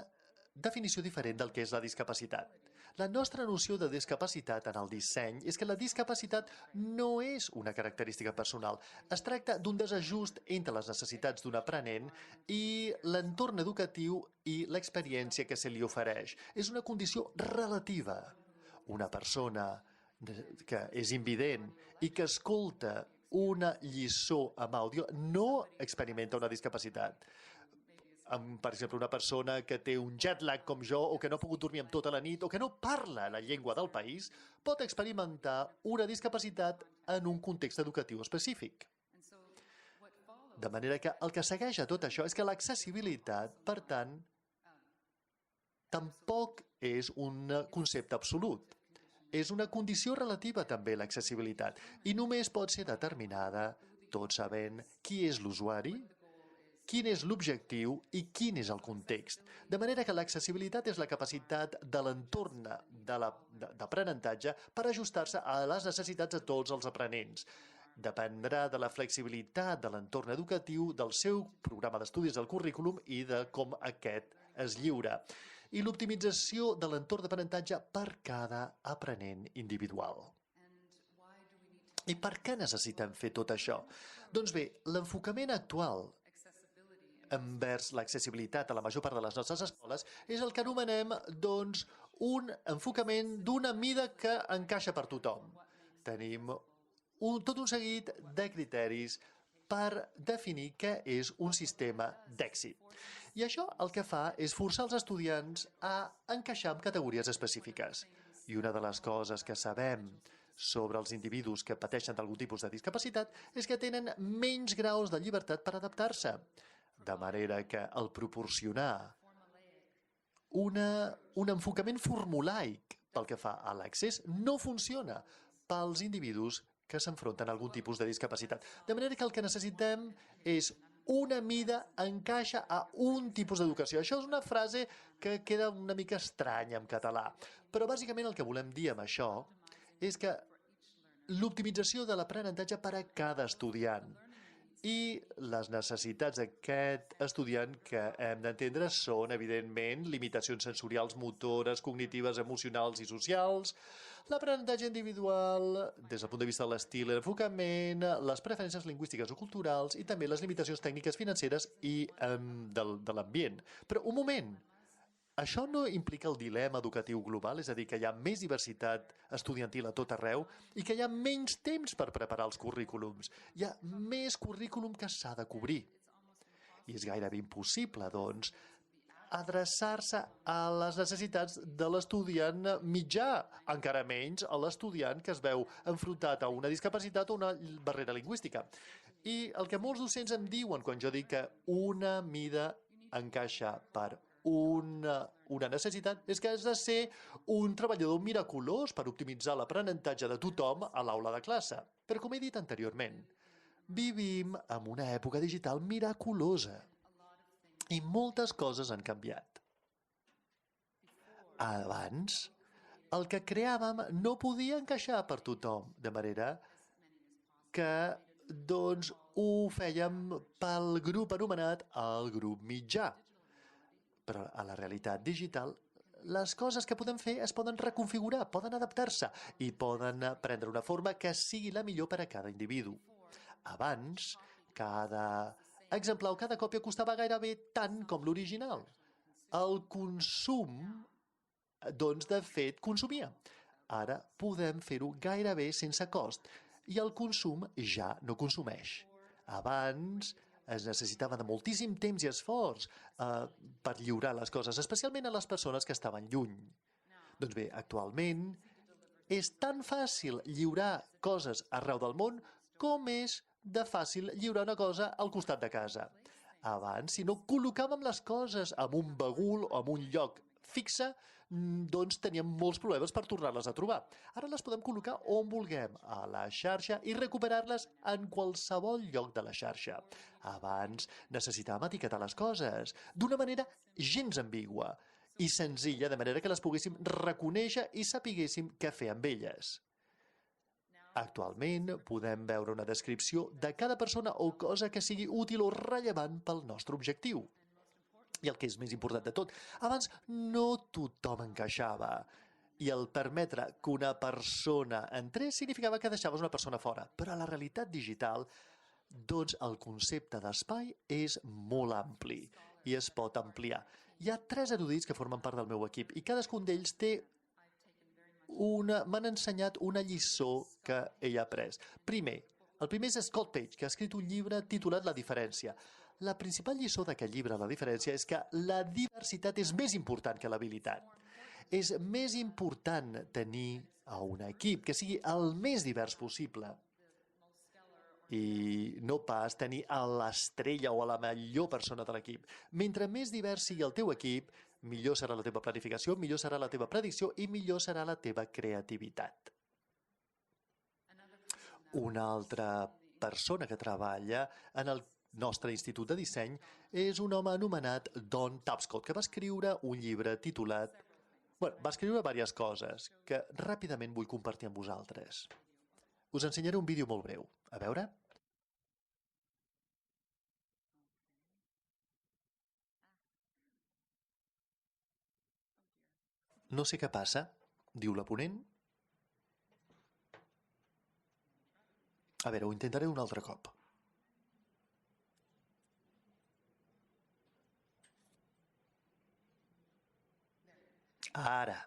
definició diferent del que és la discapacitat. La nostra noció de discapacitat en el disseny és que la discapacitat no és una característica personal. Es tracta d'un desajust entre les necessitats d'un aprenent i l'entorn educatiu i l'experiència que se li ofereix. És una condició relativa. Una persona que és invident i que escolta una lliçó amb àudio no experimenta una discapacitat. Per exemple, una persona que té un jet lag com jo o que no ha pogut dormir amb tota la nit o que no parla la llengua del país pot experimentar una discapacitat en un context educatiu específic. De manera que el que segueix a tot això és que l'accessibilitat, per tant, tampoc és un concepte absolut. És una condició relativa també l'accessibilitat i només pot ser determinada tot sabent qui és l'usuari, quin és l'objectiu i quin és el context. De manera que l'accessibilitat és la capacitat de l'entorn d'aprenentatge per ajustar-se a les necessitats de tots els aprenents. Dependrà de la flexibilitat de l'entorn educatiu, del seu programa d'estudis del currículum i de com aquest es lliura. I l'optimització de l'entorn d'aprenentatge per cada aprenent individual. I per què necessitem fer tot això? Doncs bé, l'enfocament actual envers l'accessibilitat a la major part de les nostres escoles és el que anomenem, doncs, un enfocament d'una mida que encaixa per tothom. Tenim tot un seguit de criteris per definir què és un sistema d'èxit. I això el que fa és forçar els estudiants a encaixar en categories específiques. I una de les coses que sabem sobre els individus que pateixen d'algun tipus de discapacitat és que tenen menys graus de llibertat per adaptar-se. De manera que el proporcionar un enfocament formulaic pel que fa a l'accés no funciona pels individus que s'enfronten a algun tipus de discapacitat. De manera que el que necessitem és una mida encaixa a un tipus d'educació. Això és una frase que queda una mica estranya en català, però bàsicament el que volem dir amb això és que l'optimització de l'aprenentatge per a cada estudiant i les necessitats d'aquest estudiant que hem d'entendre són, evidentment, limitacions sensorials, motores, cognitives, emocionals i socials, l'aprenentatge individual, des del punt de vista de l'estil i l'enfocament, les preferències lingüístiques o culturals i també les limitacions tècniques financeres i de l'ambient. Però un moment, això no implica el dilema educatiu global, és a dir, que hi ha més diversitat estudiantil a tot arreu i que hi ha menys temps per preparar els currículums. Hi ha més currículum que s'ha de cobrir. I és gairebé impossible, doncs, adreçar-se a les necessitats de l'estudiant mitjà, encara menys a l'estudiant que es veu enfrontat a una discapacitat o una barrera lingüística. I el que molts docents em diuen quan jo dic que una mida encaixa per una necessitat és que has de ser un treballador miraculós per optimitzar l'aprenentatge de tothom a l'aula de classe. Però, com he dit anteriorment, vivim en una època digital miraculosa i moltes coses han canviat. Abans, el que creàvem no podia encaixar per tothom, de manera que doncs, ho fèiem pel grup anomenat el grup mitjà. Però a la realitat digital, les coses que podem fer es poden reconfigurar, poden adaptar-se i poden prendre una forma que sigui la millor per a cada individu. Abans, cada exemplar o cada còpia costava gairebé tant com l'original. El consum, doncs, de fet, consumia. Ara podem fer-ho gairebé sense cost i el consum ja no consumeix. Abans es necessitava de moltíssim temps i esforç per lliurar les coses, especialment a les persones que estaven lluny. Doncs bé, actualment és tan fàcil lliurar coses arreu del món com és de fàcil lliurar una cosa al costat de casa. Abans, si no col·locàvem les coses en un bagul o en un lloc fixe, doncs teníem molts problemes per tornar-les a trobar. Ara les podem col·locar on vulguem, a la xarxa, i recuperar-les en qualsevol lloc de la xarxa. Abans necessitàvem etiquetar les coses d'una manera gens ambigua i senzilla, de manera que les poguéssim reconèixer i sapiguéssim què fer amb elles. Actualment podem veure una descripció de cada persona o cosa que sigui útil o rellevant pel nostre objectiu. I el que és més important de tot, abans no tothom encaixava. I el permetre que una persona entrés significava que deixaves una persona fora. Però a la realitat digital, doncs el concepte d'espai és molt ampli i es pot ampliar. Hi ha 3 erudits que formen part del meu equip i cadascun d'ells m'han ensenyat una lliçó que ell ha après. El primer és Scott Page, que ha escrit un llibre titulat La diferència. La principal lliçó d'aquest llibre, La diferència, és que la diversitat és més important que l'habilitat. És més important tenir un equip que sigui el més divers possible i no pas tenir a l'estrella o a la millor persona de l'equip. Mentre més divers sigui el teu equip, millor serà la teva planificació, millor serà la teva predicció i millor serà la teva creativitat. Una altra persona que treballa en el nostre institut de disseny és un home anomenat Don Tapscott, que va escriure un llibre titulat... va escriure diverses coses que ràpidament vull compartir amb vosaltres. Us ensenyaré un vídeo molt breu. A veure? No sé què passa, diu la ponent. A veure, ho intentaré un altre cop. Ara.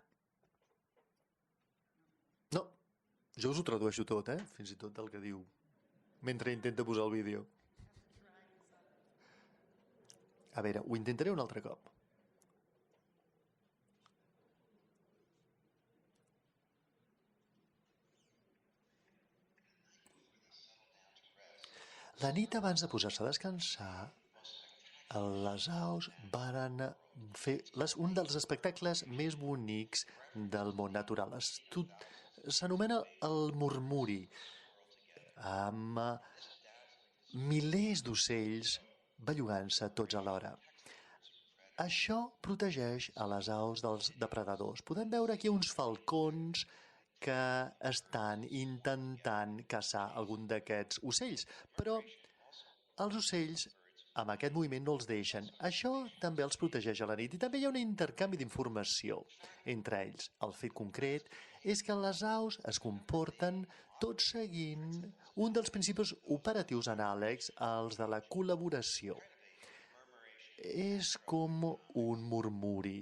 No, jo us ho tradueixo tot, fins i tot el que diu, mentre intenta posar el vídeo. A veure, ho intentaré un altre cop. La nit abans de posar-se a descansar, les aus varen fer un dels espectacles més bonics del món natural. S'anomena el murmuri, amb milers d'ocells bellugant-se tots alhora. Això protegeix a les aus dels depredadors. Podem veure aquí uns falcons que estan intentant caçar algun d'aquests ocells, però els ocells amb aquest moviment no els deixen. Això també els protegeix a la nit i també hi ha un intercanvi d'informació entre ells. El fet concret és que les aus es comporten tot seguint un dels principis operatius anàlegs als de la col·laboració. És com un murmuri.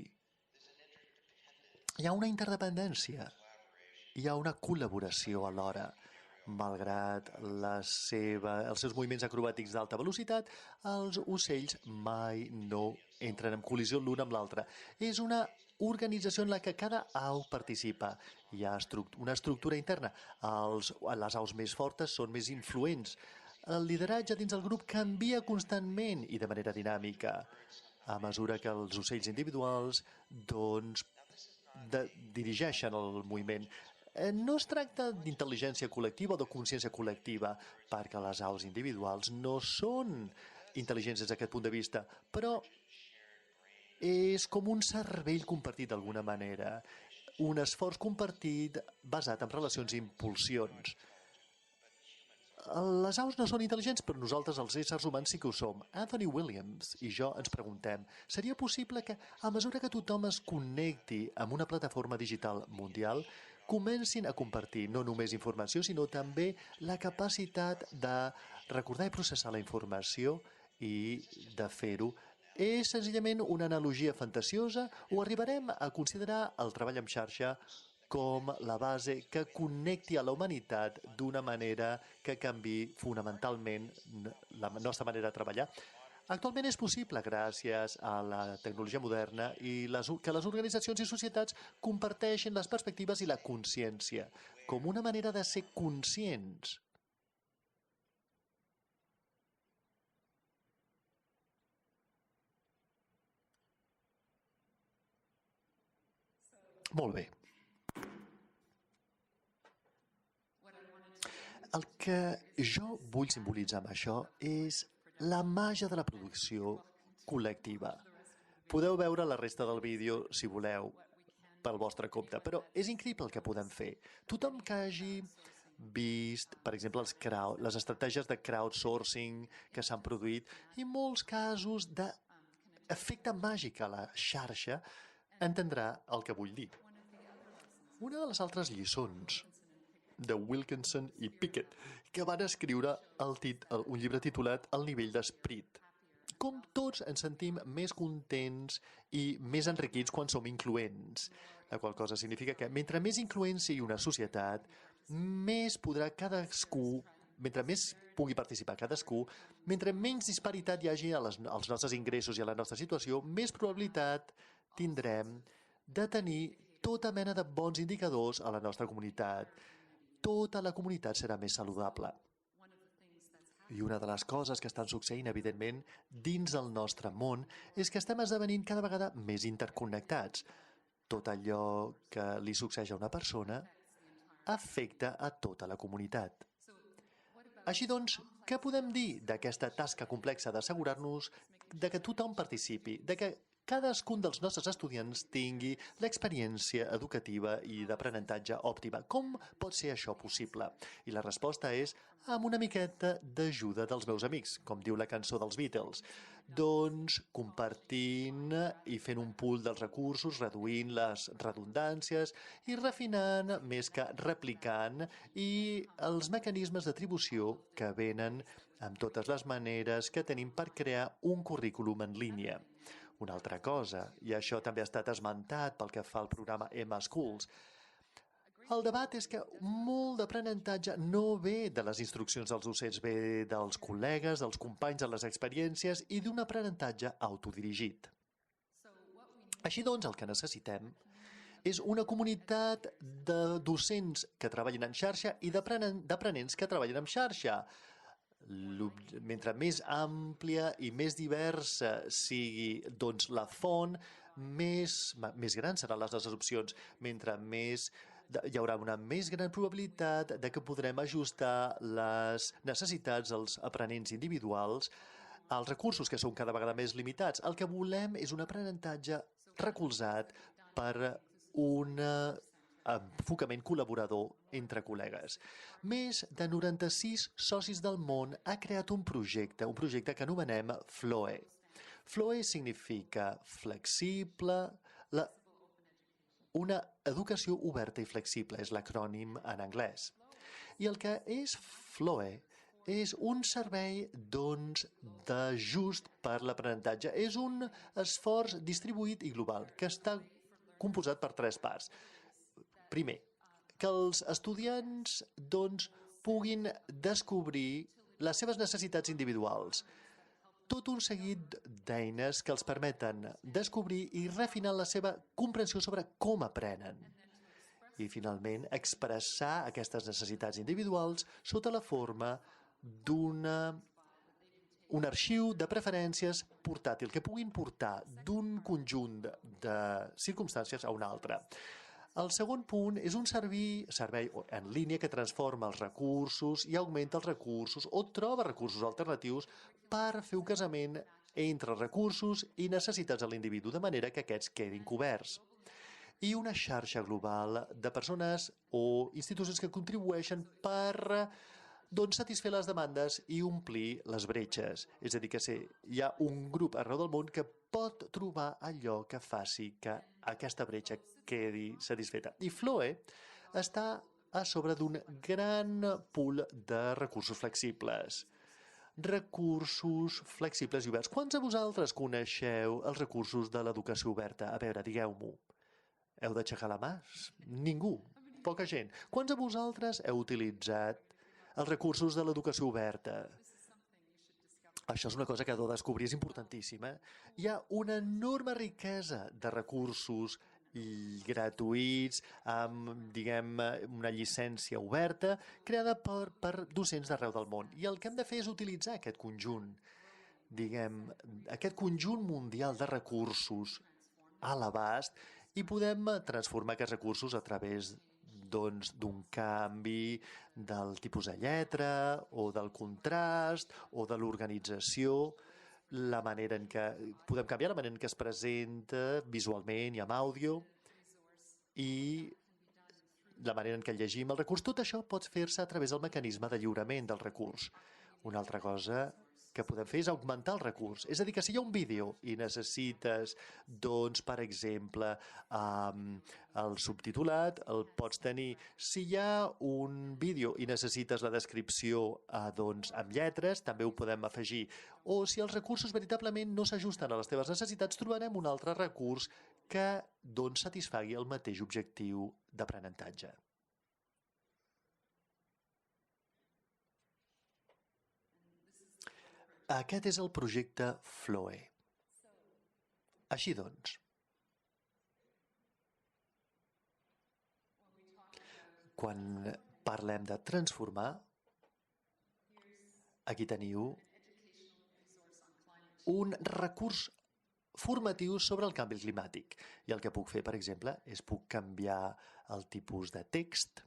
Hi ha una interdependència. Hi ha una col·laboració alhora. Malgrat els seus moviments acrobàtics d'alta velocitat, els ocells mai no entren en col·lisió l'un amb l'altre. És una organització en la que cada au participa. Hi ha una estructura interna. Les aus més fortes són més influents. El lideratge dins el grup canvia constantment i de manera dinàmica, a mesura que els ocells individuals dirigeixen el moviment. No es tracta d'intel·ligència col·lectiva o de consciència col·lectiva, perquè les aus individuals no són intel·ligents des d'aquest punt de vista, però és com un cervell compartit d'alguna manera, un esforç compartit basat en relacions i impulsions. Les aus no són intel·ligents, però nosaltres, els éssers humans, sí que ho som. Anthony Williams i jo ens preguntem, seria possible que, a mesura que tothom es connecti amb una plataforma digital mundial, comencin a compartir no només informació, sinó també la capacitat de recordar i processar la informació i de fer-ho. És senzillament una analogia fantasiosa o arribarem a considerar el treball en xarxa com la base que connecti a la humanitat d'una manera que canvi fonamentalment la nostra manera de treballar? Actualment és possible gràcies a la tecnologia moderna i que les organitzacions i societats comparteixin les perspectives i la consciència com una manera de ser conscients. Molt bé. El que jo vull simbolitzar amb això és la màgia de la producció col·lectiva. Podeu veure la resta del vídeo, si voleu, pel vostre compte, però és increïble el que podem fer. Tothom que hagi vist, per exemple, les estratègies de crowdsourcing que s'han produït i molts casos d'efecte màgic a la xarxa, entendrà el que vull dir. Una de les altres lliçons de Wilkinson i Pickett, que van escriure un llibre titulat El nivell d'esperit. Com tots ens sentim més contents i més enriquits quan som incloents, la qual cosa significa que mentre més incloent sigui una societat, més podrà cadascú, mentre més pugui participar cadascú, mentre menys disparitat hi hagi als nostres ingressos i a la nostra situació, més probabilitat tindrem de tenir tota mena de bons indicadors a la nostra comunitat. Tota la comunitat serà més saludable. I una de les coses que estan succeint, evidentment, dins el nostre món, és que estem esdevenint cada vegada més interconnectats. Tot allò que li succeeix a una persona afecta a tota la comunitat. Així doncs, què podem dir d'aquesta tasca complexa d'assegurar-nos de que tothom participi, de que cadascun dels nostres estudiants tingui l'experiència educativa i d'aprenentatge òptima? Com pot ser això possible? I la resposta és amb una miqueta d'ajuda dels meus amics, com diu la cançó dels Beatles. Doncs compartint i fent un pool dels recursos, reduint les redundàncies i refinant més que replicant i els mecanismes d'atribució que venen amb totes les maneres que tenim per crear un currículum en línia. Una altra cosa, i això també ha estat esmentat pel que fa al programa Emma Schools, el debat és que molt d'aprenentatge no ve de les instruccions dels docents, ve dels col·legues, dels companys de les experiències i d'un aprenentatge autodirigit. Així doncs, el que necessitem és una comunitat de docents que treballen en xarxa i d'aprenents que treballen en xarxa. Mentre més àmplia i més diversa sigui doncs, la font, més grans seran les nostres opcions. Mentre més hi haurà una més gran probabilitat de que podrem ajustar les necessitats dels aprenents individuals als recursos que són cada vegada més limitats. El que volem és un aprenentatge recolzat per un enfocament col·laborador entre col·legues. Més de 96 socis del món ha creat un projecte que anomenem FLOE. FLOE significa flexible, una educació oberta i flexible, és l'acrònim en anglès. I el que és FLOE és un servei d'ajust per l'aprenentatge. És un esforç distribuït i global que està composat per 3 parts. Primer, que els estudiants puguin descobrir les seves necessitats individuals. Tot un seguit d'eines que els permeten descobrir i refinar la seva comprensió sobre com aprenen. I, finalment, expressar aquestes necessitats individuals sota la forma d'un arxiu de preferències portàtil que puguin portar d'un conjunt de circumstàncies a un altre. El segon punt és un servei en línia que transforma els recursos i augmenta els recursos o troba recursos alternatius per fer un casament entre recursos i necessitats de l'individu, de manera que aquests quedin coberts. I una xarxa global de persones o institucions que contribueixen per satisfer les demandes i omplir les bretxes. És a dir, que hi ha un grup arreu del món que pot trobar allò que faci que aquesta bretxa quedi satisfeta. I FLOE està a sobre d'un gran pool de recursos flexibles. recursos flexibles i oberts. Quants de vosaltres coneixeu els recursos de l'educació oberta? A veure, digueu-m'ho. Heu d'aixecar la mà? Ningú. Poca gent. Quants de vosaltres heu utilitzat els recursos de l'educació oberta? Això és una cosa que heu de descobrir, és importantíssima. Hi ha una enorme riquesa de recursos gratuïts, amb, diguem, una llicència oberta, creada per docents d'arreu del món. I el que hem de fer és utilitzar aquest conjunt, diguem, aquest conjunt mundial de recursos a l'abast i podem transformar aquests recursos a través d'un canvi del tipus de lletra o del contrast o de l'organització, la manera en què podem canviar la manera en què es presenta visualment i amb àudio i la manera en què llegim el recurs. Tot això pot fer-se a través del mecanisme de lliurament del recurs. Una altra cosa que podem fer és augmentar el recurs. És a dir, que si hi ha un vídeo i necessites, doncs, per exemple, el subtitulat, el pots tenir. Si hi ha un vídeo i necessites la descripció doncs, amb lletres, també ho podem afegir. O si els recursos veritablement no s'ajusten a les teves necessitats, trobarem un altre recurs que doncs, satisfagui el mateix objectiu d'aprenentatge. Aquest és el projecte FLOE. Així doncs, quan parlem de transformar, aquí teniu un recurs formatiu sobre el canvi climàtic. I el que puc fer, per exemple, és puc canviar el tipus de text,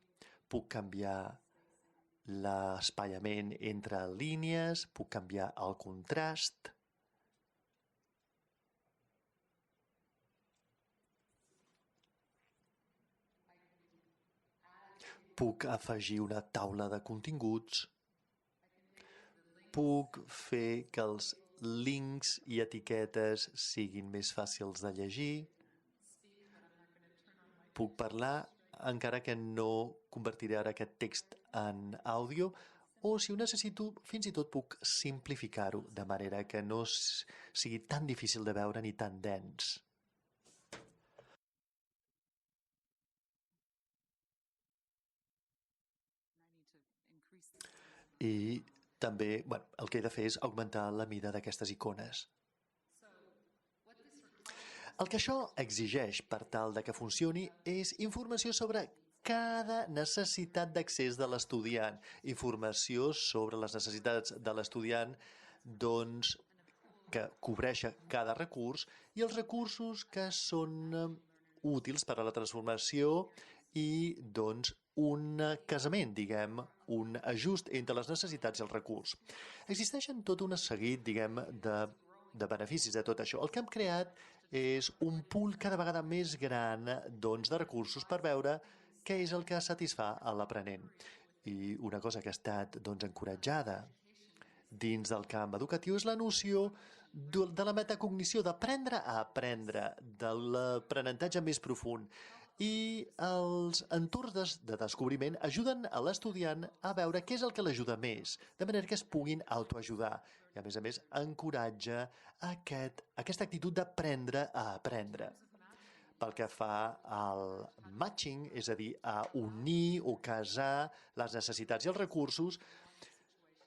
puc canviar l'espaiament entre línies, puc canviar el contrast. Puc afegir una taula de continguts. Puc fer que els links i etiquetes siguin més fàcils de llegir. Puc parlar, encara que no convertiré ara aquest text en àudio, o si ho necessito, fins i tot puc simplificar-ho de manera que no sigui tan difícil de veure ni tan dens. I també, el que he de fer és augmentar la mida d'aquestes icones. El que això exigeix per tal de que funcioni és informació sobre cada necessitat d'accés de l'estudiant, informació sobre les necessitats de l'estudiant doncs, que cobreix cada recurs i els recursos que són útils per a la transformació i doncs, un casament, diguem, un ajust entre les necessitats i el recurs. Existeixen tot un seguit, diguem, de beneficis de tot això. El que hem creat és un pool cada vegada més gran doncs, de recursos per veure què és el que satisfà a l'aprenent. I una cosa que ha estat doncs, encoratjada dins del camp educatiu és la noció de la metacognició, d'aprendre a aprendre, de l'aprenentatge més profund. I els entorns de descobriment ajuden a l'estudiant a veure què és el que l'ajuda més, de manera que es puguin autoajudar. I, a més, encoratja aquesta actitud d'aprendre a aprendre. Pel que fa al matching, és a dir, a unir o casar les necessitats i els recursos,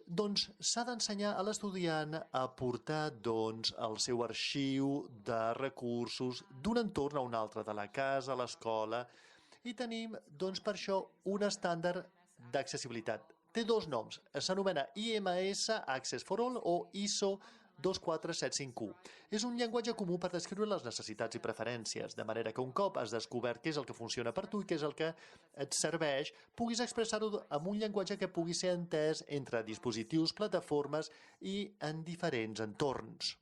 doncs s'ha d'ensenyar a l'estudiant a portar doncs, el seu arxiu de recursos d'un entorn a un altre, de la casa a l'escola, i tenim doncs, per això un estàndard d'accessibilitat. Té dos noms, s'anomena IMS Access for All o ISO 24751. És un llenguatge comú per descriure les necessitats i preferències, de manera que un cop has descobert què és el que funciona per tu i què és el que et serveix, puguis expressar-ho amb un llenguatge que pugui ser entès entre dispositius, plataformes i en diferents entorns.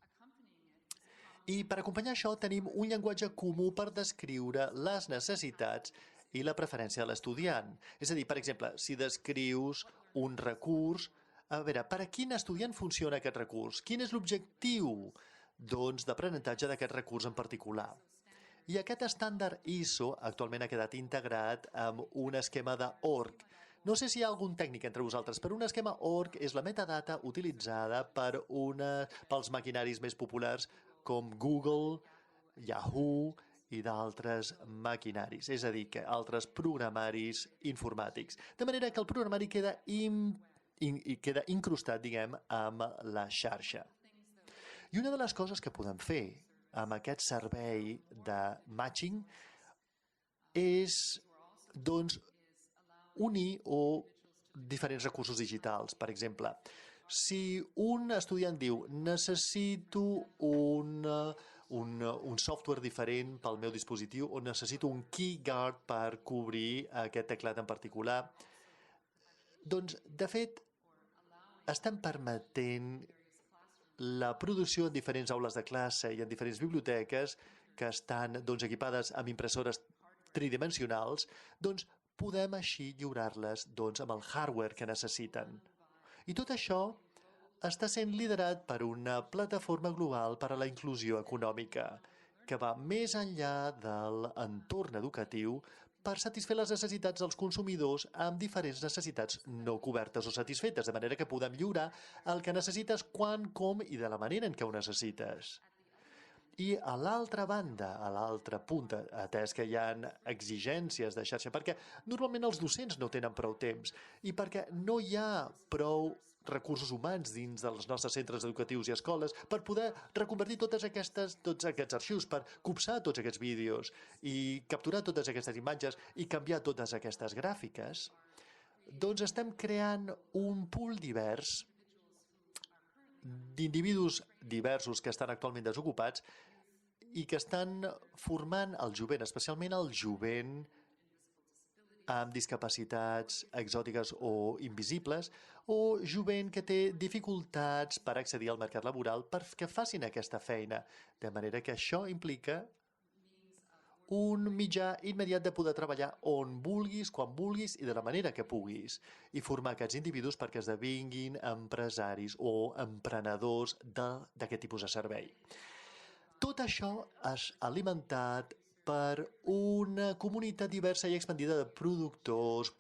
I per acompanyar això tenim un llenguatge comú per descriure les necessitats i la preferència de l'estudiant. És a dir, per exemple, si descrius un recurs, a veure, per a quin estudiant funciona aquest recurs? Quin és l'objectiu d'aprenentatge d'aquest recurs en particular? I aquest estàndard ISO actualment ha quedat integrat amb un esquema d'ORG, No sé si hi ha algun tècnic entre vosaltres, però un esquema ORG és la metadata utilitzada pels maquinaris més populars com Google, Yahoo i d'altres maquinaris, és a dir, que altres programaris informàtics. De manera que el programari queda incrustat, diguem, amb la xarxa. I una de les coses que podem fer amb aquest servei de matching és, doncs, unir diferents recursos digitals. Per exemple, si un estudiant diu necessito un software diferent pel meu dispositiu o necessito un keyguard per cobrir aquest teclat en particular, doncs, de fet, estem permetent la producció en diferents aules de classe i en diferents biblioteques que estan equipades amb impressores tridimensionals, doncs podem així lliurar-les amb el hardware que necessiten. I tot això està sent liderat per una plataforma global per a la inclusió econòmica, que va més enllà de l'entorn educatiu per satisfer les necessitats dels consumidors amb diferents necessitats no cobertes o satisfetes, de manera que podem lliurar el que necessites quan, com i de la manera en què ho necessites. I a l'altra banda, a l'altra punta, atès que hi ha exigències de xarxa, perquè normalment els docents no tenen prou temps i perquè no hi ha prou recursos humans dins dels nostres centres educatius i escoles per poder reconvertir tots aquests arxius, per copsar tots aquests vídeos i capturar totes aquestes imatges i canviar totes aquestes gràfiques, doncs estem creant un pool divers d'individus diversos que estan actualment desocupats i que estan formant el jovent, especialment el jovent amb discapacitats exòtiques o invisibles, o jovent que té dificultats per accedir al mercat laboral perquè facin aquesta feina. De manera que això implica un mitjà immediat de poder treballar on vulguis, quan vulguis i de la manera que puguis, i formar aquests individus perquè esdevinguin empresaris o emprenedors d'aquest tipus de servei. Tot això és alimentat per una comunitat diversa i expandida de productors,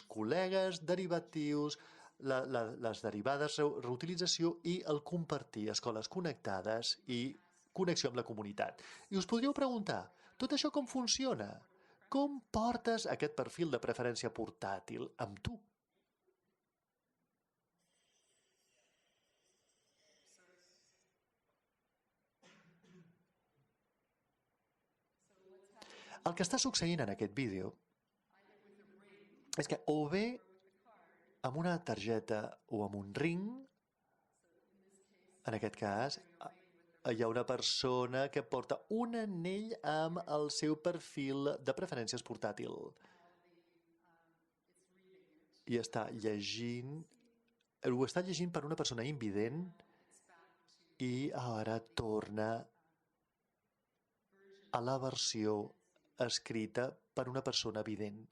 col·legues, derivatius, les derivades, reutilització i el compartir escoles connectades i connexió amb la comunitat. I us podríeu preguntar, tot això com funciona? Com portes aquest perfil de preferència portàtil amb tu? El que està succeint en aquest vídeo és que o bé amb una targeta o amb un ring, en aquest cas, hi ha una persona que porta un anell amb el seu perfil de preferències portàtil i està llegint, ho està llegint per una persona invident i ara torna a la versió escrita per una persona vident.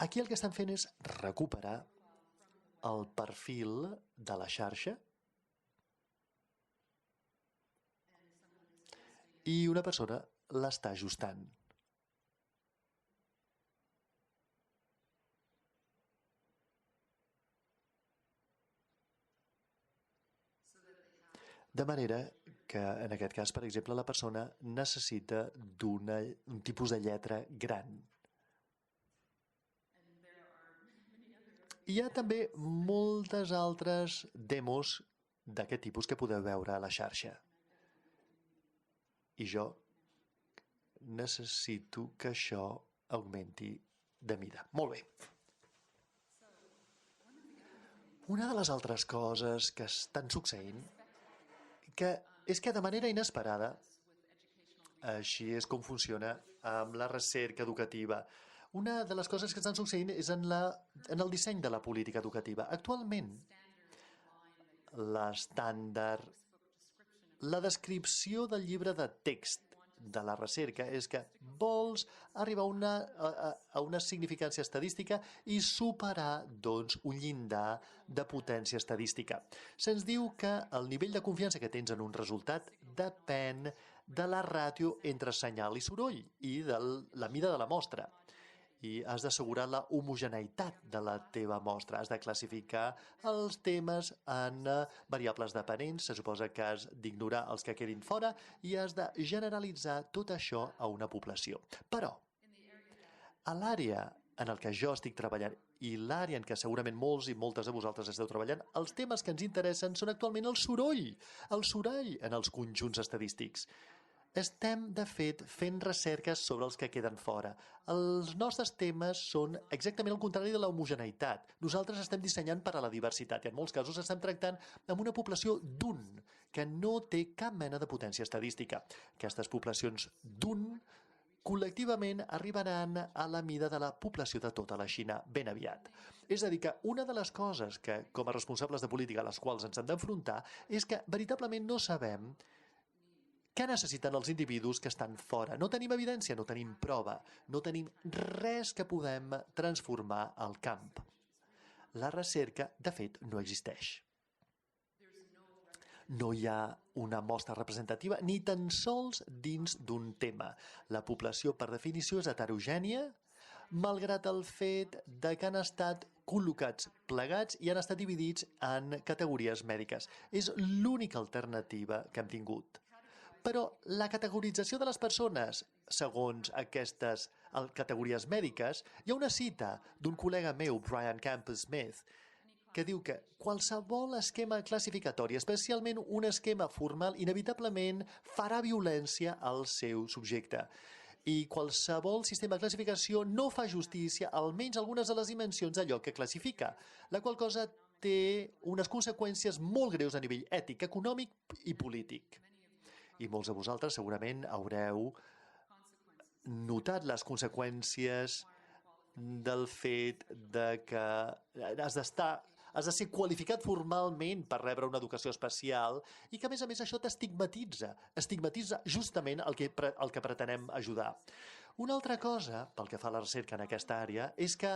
Aquí el que estan fent és recuperar el perfil de la xarxa i una persona l'està ajustant. De manera que, en aquest cas, per exemple, la persona necessita un tipus de lletra gran. Hi ha també moltes altres demos d'aquest tipus que podeu veure a la xarxa. I jo necessito que això augmenti de mida. Molt bé. Una de les altres coses que estan succeint és que de manera inesperada, així és com funciona amb la recerca educativa, una de les coses que estan succeint és en el disseny de la política educativa. Actualment, l'estàndard, la descripció del llibre de text de la recerca és que vols arribar a una significància estadística i superar, doncs, un llindar de potència estadística. Se'ns diu que el nivell de confiança que tens en un resultat depèn de la ràtio entre senyal i soroll i de la mida de la mostra. I has d'assegurar la homogeneïtat de la teva mostra. Has de classificar els temes en variables dependents, se suposa que has d'ignorar els que quedin fora i has de generalitzar tot això a una població. Però, a l'àrea en el que jo estic treballant i l'àrea en què segurament molts i moltes de vosaltres esteu treballant, els temes que ens interessen són actualment el soroll en els conjunts estadístics. Estem, de fet, fent recerques sobre els que queden fora. Els nostres temes són exactament el contrari de la homogeneïtat. Nosaltres estem dissenyant per a la diversitat i en molts casos estem tractant amb una població d'un, que no té cap mena de potència estadística. Aquestes poblacions d'un col·lectivament arribaran a la mida de la població de tota la Xina ben aviat. És a dir, que una de les coses que, com a responsables de política a les quals ens hem d'enfrontar és que veritablement no sabem què necessiten els individus que estan fora. No tenim evidència, no tenim prova, no tenim res que podem transformar al camp. La recerca, de fet, no existeix. No hi ha una mostra representativa ni tan sols dins d'un tema. La població, per definició, és heterogènia, malgrat el fet de que han estat col·locats plegats i han estat dividits en categories mèdiques. És l'única alternativa que hem tingut. Però la categorització de les persones, segons aquestes categories mèdiques, hi ha una cita d'un col·lega meu, Brian Campbell-Smith, que diu que qualsevol esquema classificatori, especialment un esquema formal, inevitablement farà violència al seu subjecte. I qualsevol sistema de classificació no fa justícia a almenys algunes de les dimensions d'allò que classifica, la qual cosa té unes conseqüències molt greus a nivell ètic, econòmic i polític. I molts de vosaltres segurament haureu notat les conseqüències del fet de que has de ser qualificat formalment per rebre una educació especial i que, a més això t'estigmatitza. Estigmatitza justament el que pretenem ajudar. Una altra cosa, pel que fa a la recerca en aquesta àrea, és que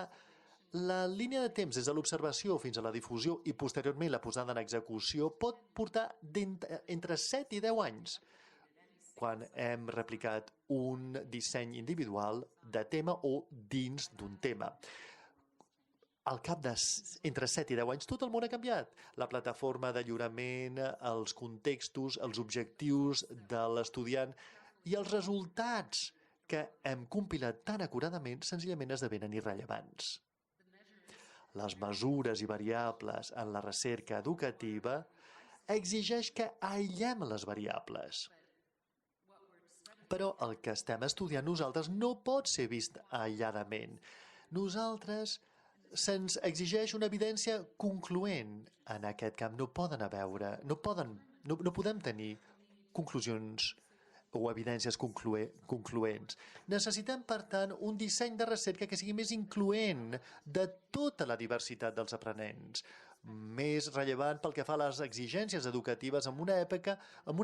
la línia de temps des de l'observació fins a la difusió i posteriorment la posada en execució pot portar entre 7 i 10 anys quan hem replicat un disseny individual de tema o dins d'un tema. Al cap d'entre 7 i 10 anys tot el món ha canviat. La plataforma de lliurament, els contextos, els objectius de l'estudiant i els resultats que hem compilat tan acuradament senzillament esdevenen irrellevants. Les mesures i variables en la recerca educativa exigeix que aïllem les variables. Però el que estem estudiant nosaltres no pot ser vist aïlladament. Nosaltres se'ns exigeix una evidència concloent. En aquest camp no podem tenir conclusions o evidències concloents. Necessitem, per tant, un disseny de recerca que sigui més incloent de tota la diversitat dels aprenents, més rellevant pel que fa a les exigències educatives en una època en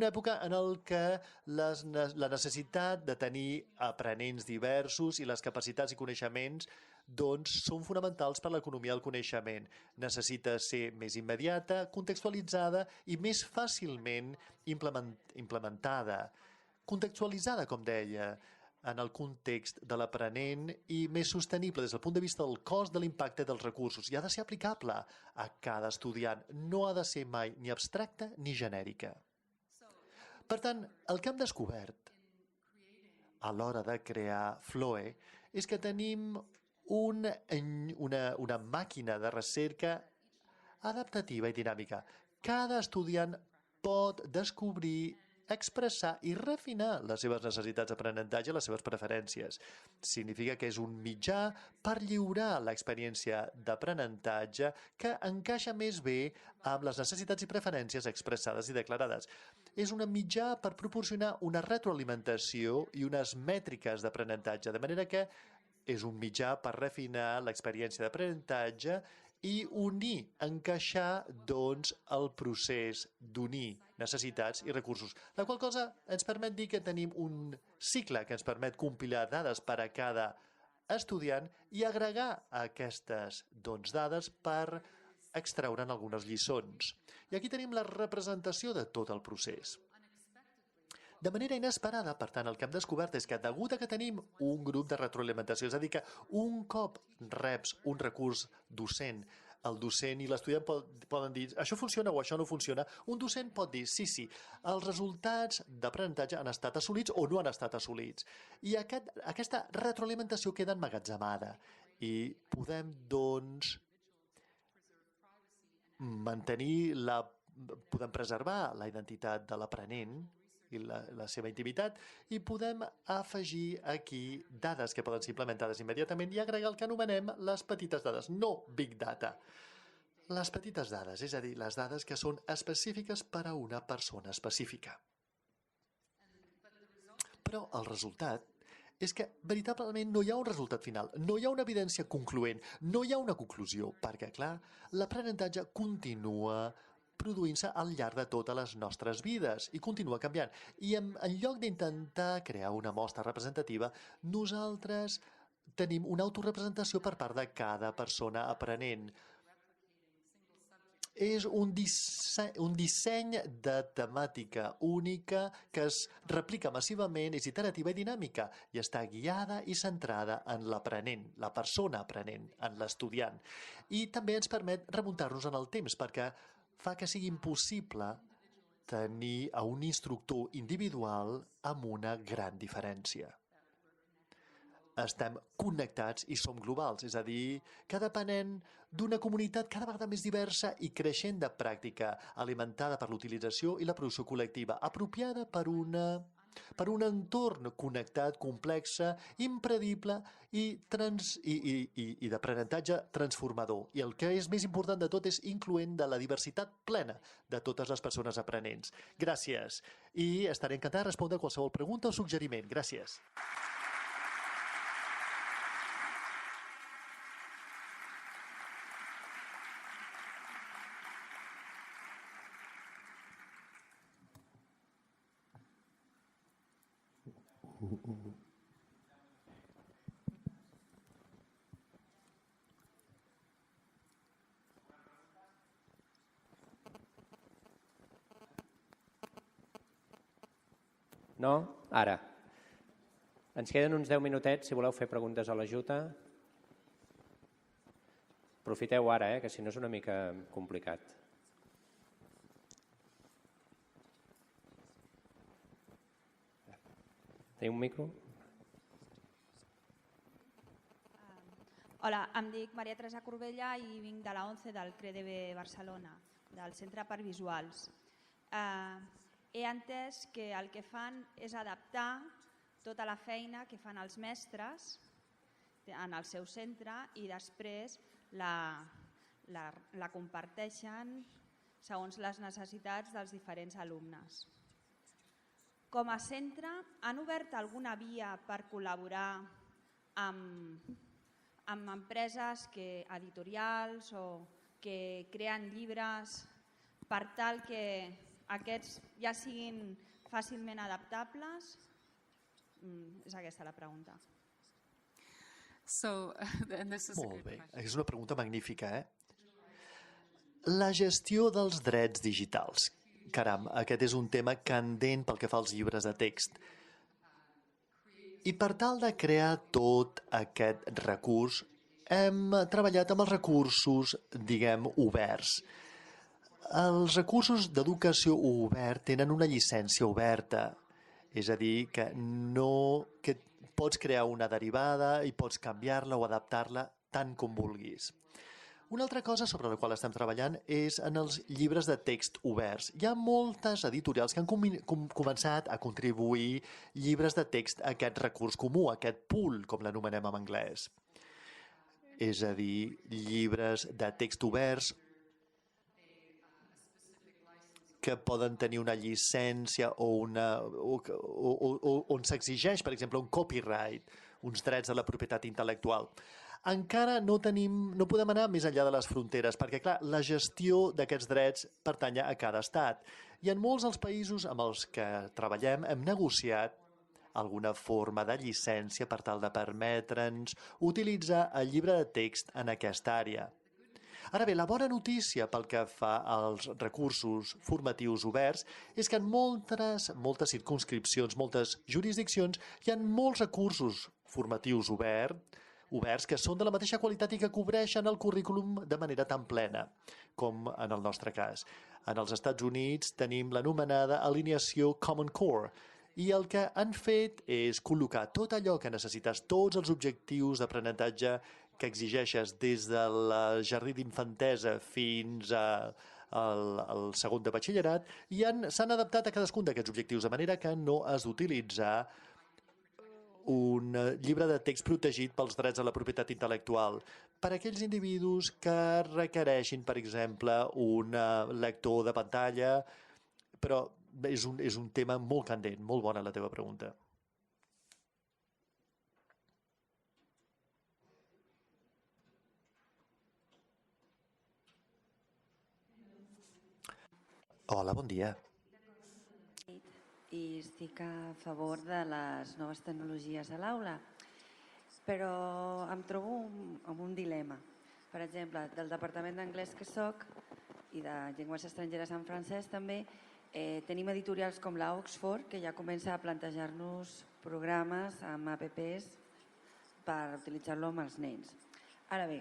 què la necessitat de tenir aprenents diversos i les capacitats i coneixements són fonamentals per a l'economia del coneixement. Necessita ser més immediata, contextualitzada i més fàcilment implementada. Contextualitzada, com deia, en el context de l'aprenent i més sostenible des del punt de vista del cost de l'impacte dels recursos. I ha de ser aplicable a cada estudiant. No ha de ser mai ni abstracta ni genèrica. Per tant, el que hem descobert a l'hora de crear Floe és que tenim una màquina de recerca adaptativa i dinàmica. Cada estudiant pot descobrir, expressar i refinar les seves necessitats d'aprenentatge i les seves preferències. Significa que és un mitjà per lliurar l'experiència d'aprenentatge que encaixa més bé amb les necessitats i preferències expressades i declarades. És un mitjà per proporcionar una retroalimentació i unes mètriques d'aprenentatge, de manera que és un mitjà per refinar l'experiència d'aprenentatge i unir, encaixar, el procés d'unir necessitats i recursos. La qual cosa ens permet dir que tenim un cicle que ens permet compilar dades per a cada estudiant i agregar aquestes dades per extraure'n algunes lliçons. I aquí tenim la representació de tot el procés. de manera inesperada. Per tant, el que hem descobert és que degut a que tenim un grup de retroalimentació, és a dir, que un cop reps un recurs docent, el docent i l'estudiant poden dir això funciona o això no funciona, un docent pot dir sí, els resultats d'aprenentatge han estat assolits o no han estat assolits. I aquesta retroalimentació queda emmagatzemada i podem, doncs, podem preservar la identitat de l'aprenent i la seva intimitat i podem afegir aquí dades que poden ser implementades immediatament i agregar el que anomenem les petites dades, no Big Data. Les petites dades, és a dir, les dades que són específiques per a una persona específica. Però el resultat és que veritablement no hi ha un resultat final, no hi ha una evidència concloent, no hi ha una conclusió, perquè, clar, l'aprenentatge continua produint-se al llarg de totes les nostres vides i continua canviant. I en lloc d'intentar crear una mostra representativa, nosaltres tenim una autorrepresentació per part de cada persona aprenent. És un disseny de temàtica única que es replica massivament, és iterativa i dinàmica i està guiada i centrada en l'aprenent, la persona aprenent, en l'estudiant. I també ens permet remuntar-nos en el temps perquè fa que sigui impossible tenir a un instructor individual amb una gran diferència. Estem connectats i som globals, és a dir, que depenem d'una comunitat cada vegada més diversa i creixent de pràctica, alimentada per l'utilització i la producció col·lectiva, apropiada per un entorn connectat, complex, impredible i d'aprenentatge transformador. I el que és més important de tot és incloent de la diversitat plena de totes les persones aprenents. Gràcies. I estaré encantat de respondre qualsevol pregunta o suggeriment. Gràcies. No? Ara. Ens queden uns 10 minutets, si voleu fer preguntes a la Juta. Aprofiteu ara, que si no és una mica complicat. Teniu un micro? Hola, em dic Maria Teresa Corbella i vinc de la 11 del CREDB Barcelona, del Centre per Visuals. He entès que el que fan és adaptar tota la feina que fan els mestres en el seu centre i després la comparteixen segons les necessitats dels diferents alumnes. Com a centre, han obert alguna via per col·laborar amb empreses editorials o que creen llibres per tal que aquests ja siguin fàcilment adaptables? És aquesta la pregunta. Molt bé, és una pregunta magnífica, La gestió dels drets digitals. Caram, aquest és un tema candent pel que fa als llibres de text. I per tal de crear tot aquest recurs, hem treballat amb els recursos, diguem, oberts. Els recursos d'educació obert tenen una llicència oberta, és a dir, que pots crear una derivada i pots canviar-la o adaptar-la tant com vulguis. Una altra cosa sobre la qual estem treballant és en els llibres de text oberts. Hi ha moltes editorials que han començat a contribuir llibres de text a aquest recurs comú, a aquest pool, com l'anomenem en anglès. És a dir, llibres de text oberts que poden tenir una llicència on s'exigeix, per exemple, un copyright, uns drets de la propietat intel·lectual. Encara no podem anar més enllà de les fronteres, perquè, clar, la gestió d'aquests drets pertany a cada estat. I en molts dels països amb els que treballem hem negociat alguna forma de llicència per tal de permetre'ns utilitzar el llibre de text en aquesta àrea. Ara bé, la bona notícia pel que fa als recursos formatius oberts és que en moltes circumscripcions, moltes jurisdiccions, hi ha molts recursos formatius oberts que són de la mateixa qualitat i que cobreixen el currículum de manera tan plena com en el nostre cas. En els Estats Units tenim l'anomenada alineació Common Core, i el que han fet és col·locar tot allò que necessites, tots els objectius d'aprenentatge que exigeixes des del jardí d'infantesa fins al segon de batxillerat, i s'han adaptat a cadascun d'aquests objectius, de manera que no has d'utilitzar un llibre de text protegit pels drets de la propietat intel·lectual per a aquells individus que requereixin, per exemple, un lector de pantalla, però és un tema molt candent. Molt bona la teva pregunta. Hola, bon dia. I estic a favor de les noves tecnologies a l'aula, però em trobo amb un dilema. Per exemple, del Departament d'Anglès que soc i de Llengües Estrangeres en francès també, tenim editorials com la Oxford, que ja comença a plantejar-nos programes amb apps per utilitzar-lo amb els nens. Ara bé,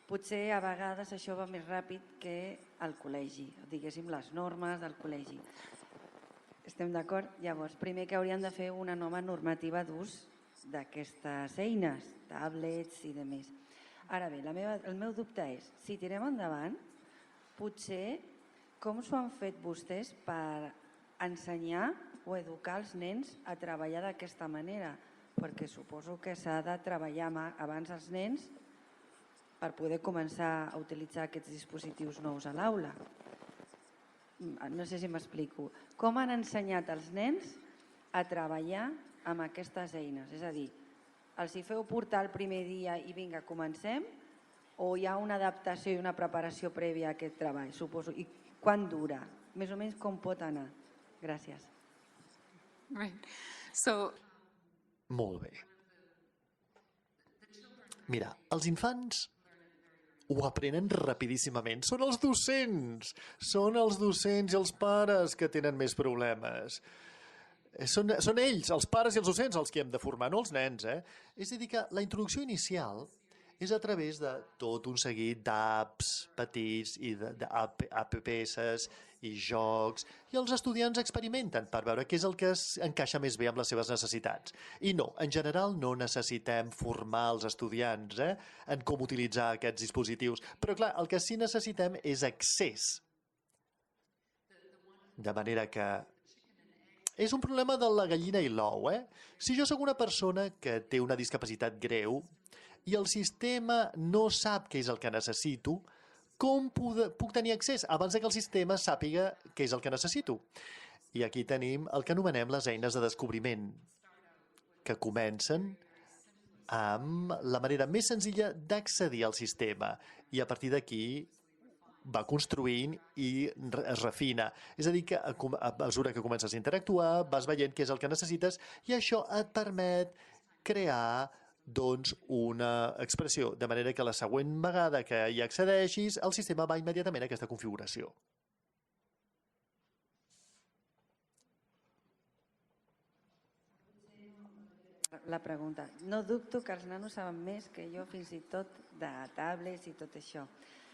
potser a vegades això va més ràpid que al col·legi, diguéssim les normes del col·legi. Estem d'acord? Llavors, primer que hauríem de fer una nova normativa d'ús d'aquestes eines, tablets i demés. Ara bé, el meu dubte és, si tirem endavant, potser com s'ho han fet vostès per ensenyar o educar els nens a treballar d'aquesta manera? Perquè suposo que s'ha de treballar abans els nens per poder començar a utilitzar aquests dispositius nous a l'aula. No sé si m'explico. Com han ensenyat els nens a treballar amb aquestes eines? És a dir, els hi feu portar el primer dia i vinga, comencem? O hi ha una adaptació i una preparació prèvia a aquest treball, suposo? I quant dura? Més o menys com pot anar? Gràcies. Molt bé. Mira, els infants ho aprenen rapidíssimament. Són els docents! Són els docents i els pares que tenen més problemes. Són ells, els pares i els docents, els que hem de formar, no els nens. És a dir, que la introducció inicial és a través de tot un seguit d'apps petits i d'apps i jocs, i els estudiants experimenten per veure què és el que encaixa més bé amb les seves necessitats. I no, en general no necessitem formar els estudiants en com utilitzar aquests dispositius, però clar, el que sí necessitem és accés. De manera que és un problema de la gallina i l'ou. Si jo sóc una persona que té una discapacitat greu i el sistema no sap què és el que necessito, com puc tenir accés abans que el sistema sàpiga què és el que necessito? I aquí tenim el que anomenem les eines de descobriment, que comencen amb la manera més senzilla d'accedir al sistema i a partir d'aquí va construint i es refina. És a dir, que a mesura que comences a interactuar vas veient què és el que necessites i això et permet crear una expressió, de manera que la següent vegada que hi accedeixis, el sistema va immediatament a aquesta configuració. La pregunta. No dubto que els nanos saben més que jo, fins i tot de tablets i tot això.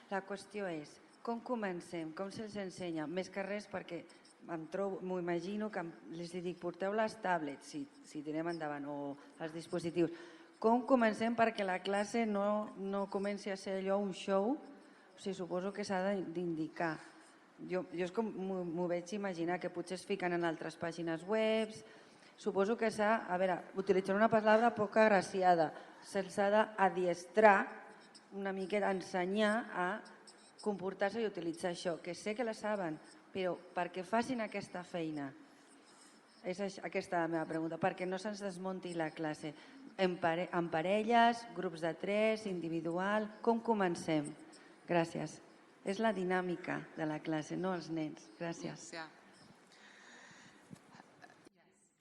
La qüestió és, com comencem? Com se'ls ensenya? Més que res perquè m'ho imagino que els dic, porteu les tablets, si tirem endavant, o els dispositius. Com comencem perquè la classe no comenci a ser allò un show? O sigui, suposo que s'ha d'indicar. Jo és com m'ho veig imaginar, que potser es fiquen en altres pàgines web. Suposo que s'ha, a veure, utilitzar una paraula poc agraciada, se'ls ha d'adiestrar una miqueta, ensenyar a comportar-se i utilitzar això, que sé que la saben, però perquè facin aquesta feina. És aquesta la meva pregunta, perquè no se'ns desmunti la classe. En parelles, grups de 3, individual, com comencem? Gràcies. És la dinàmica de la classe, no els nens. Gràcies.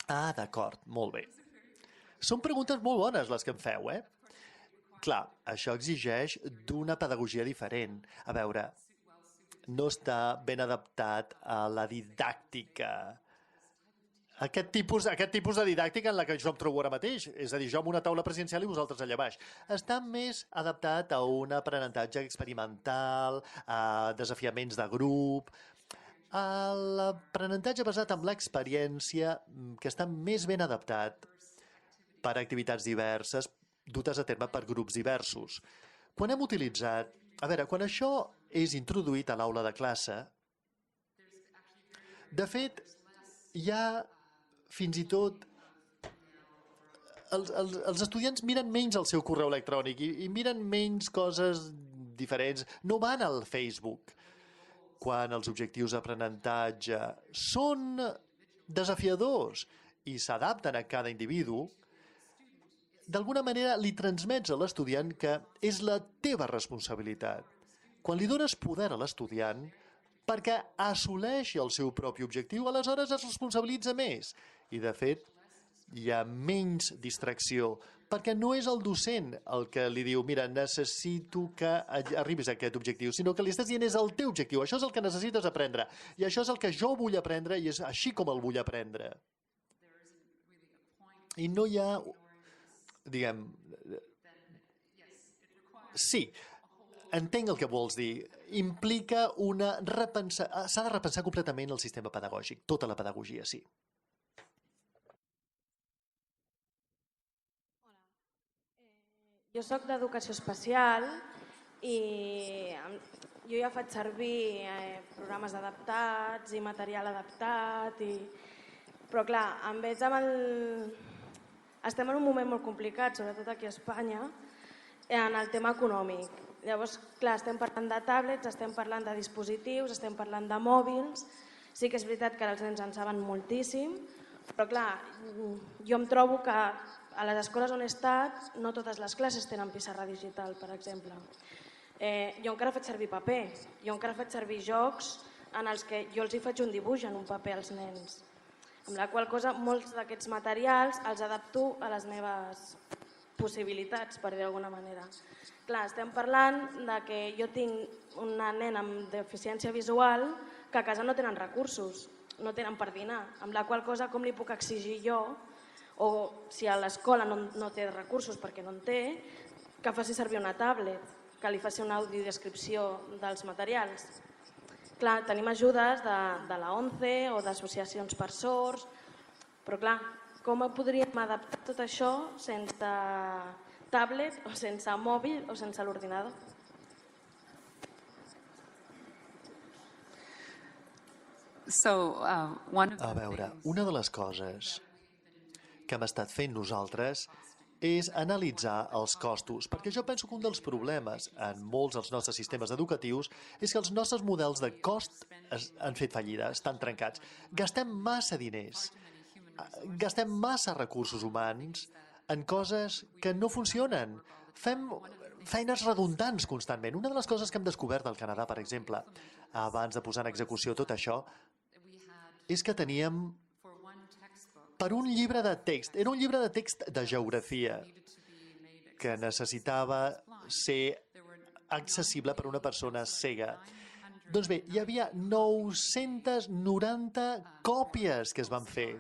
D'acord, molt bé. Són preguntes molt bones les que em feu, Clar, això exigeix d'una pedagogia diferent. A veure, no està ben adaptat a la didàctica. Aquest tipus de didàctica en la que jo em trobo ara mateix, és a dir, jo amb una taula presencial i vosaltres allà baix, està més adaptat a un aprenentatge experimental, a desafiaments de grup, a l'aprenentatge basat en l'experiència, que està més ben adaptat per a activitats diverses, dutes a terme per grups diversos. Quan hem utilitzat... A veure, quan això és introduït a l'aula de classe, de fet, hi ha fins i tot... Els estudiants miren menys el seu correu electrònic i miren menys coses diferents. No van al Facebook. Quan els objectius d'aprenentatge són desafiadors i s'adapten a cada individu, d'alguna manera li transmets a l'estudiant que és la teva responsabilitat. Quan li dones poder a l'estudiant perquè assoleixi el seu propi objectiu, aleshores es responsabilitza més. I, de fet, hi ha menys distracció, perquè no és el docent el que li diu mira, necessito que arribis a aquest objectiu, sinó que li estàs dient és el teu objectiu, això és el que necessites aprendre, i això és el que jo vull aprendre i és així com el vull aprendre. I no hi ha... diguem... Sí, entenc el que vols dir. Implica una repensar... S'ha de repensar completament el sistema pedagògic, tota la pedagogia, sí. Jo soc d'educació especial i jo ja faig servir programes adaptats i material adaptat, però clar, em veig amb el... Estem en un moment molt complicat, sobretot aquí a Espanya, en el tema econòmic. Llavors, clar, estem parlant de tablets, estem parlant de dispositius, estem parlant de mòbils. Sí que és veritat que els nens en saben moltíssim, però clar, jo em trobo que a les escoles on he estat no totes les classes tenen pissarra digital, per exemple. Jo encara faig servir paper, jo encara faig servir jocs en els que jo els hi faig un dibuix en un paper als nens. Amb la qual cosa molts d'aquests materials els adapto a les meves possibilitats, per dir d'alguna manera. Clar, estem parlant de que jo tinc una nena amb deficiència visual que a casa no tenen recursos, no tenen per dinar, amb la qual cosa com li puc exigir jo, o si a l'escola no té recursos perquè no en té, que faci servir una tablet, que li faci una audiodescripció dels materials. Clar, tenim ajudes de la ONCE o d'associacions per sords, però clar, com podríem adaptar tot això sense tablet o sense mòbil o sense l'ordinador? A veure, una de les coses que hem estat fent nosaltres és analitzar els costos, perquè jo penso que un dels problemes en molts dels nostres sistemes educatius és que els nostres models de cost han fet fallida, estan trencats. Gastem massa diners, gastem massa recursos humans en coses que no funcionen. Fem feines redundants constantment. Una de les coses que hem descobert al Canadà, per exemple, abans de posar en execució tot això, és que teníem per un llibre de text. Era un llibre de text de geografia que necessitava ser accessible per a una persona cega. Doncs bé, hi havia 990 còpies que es van fer.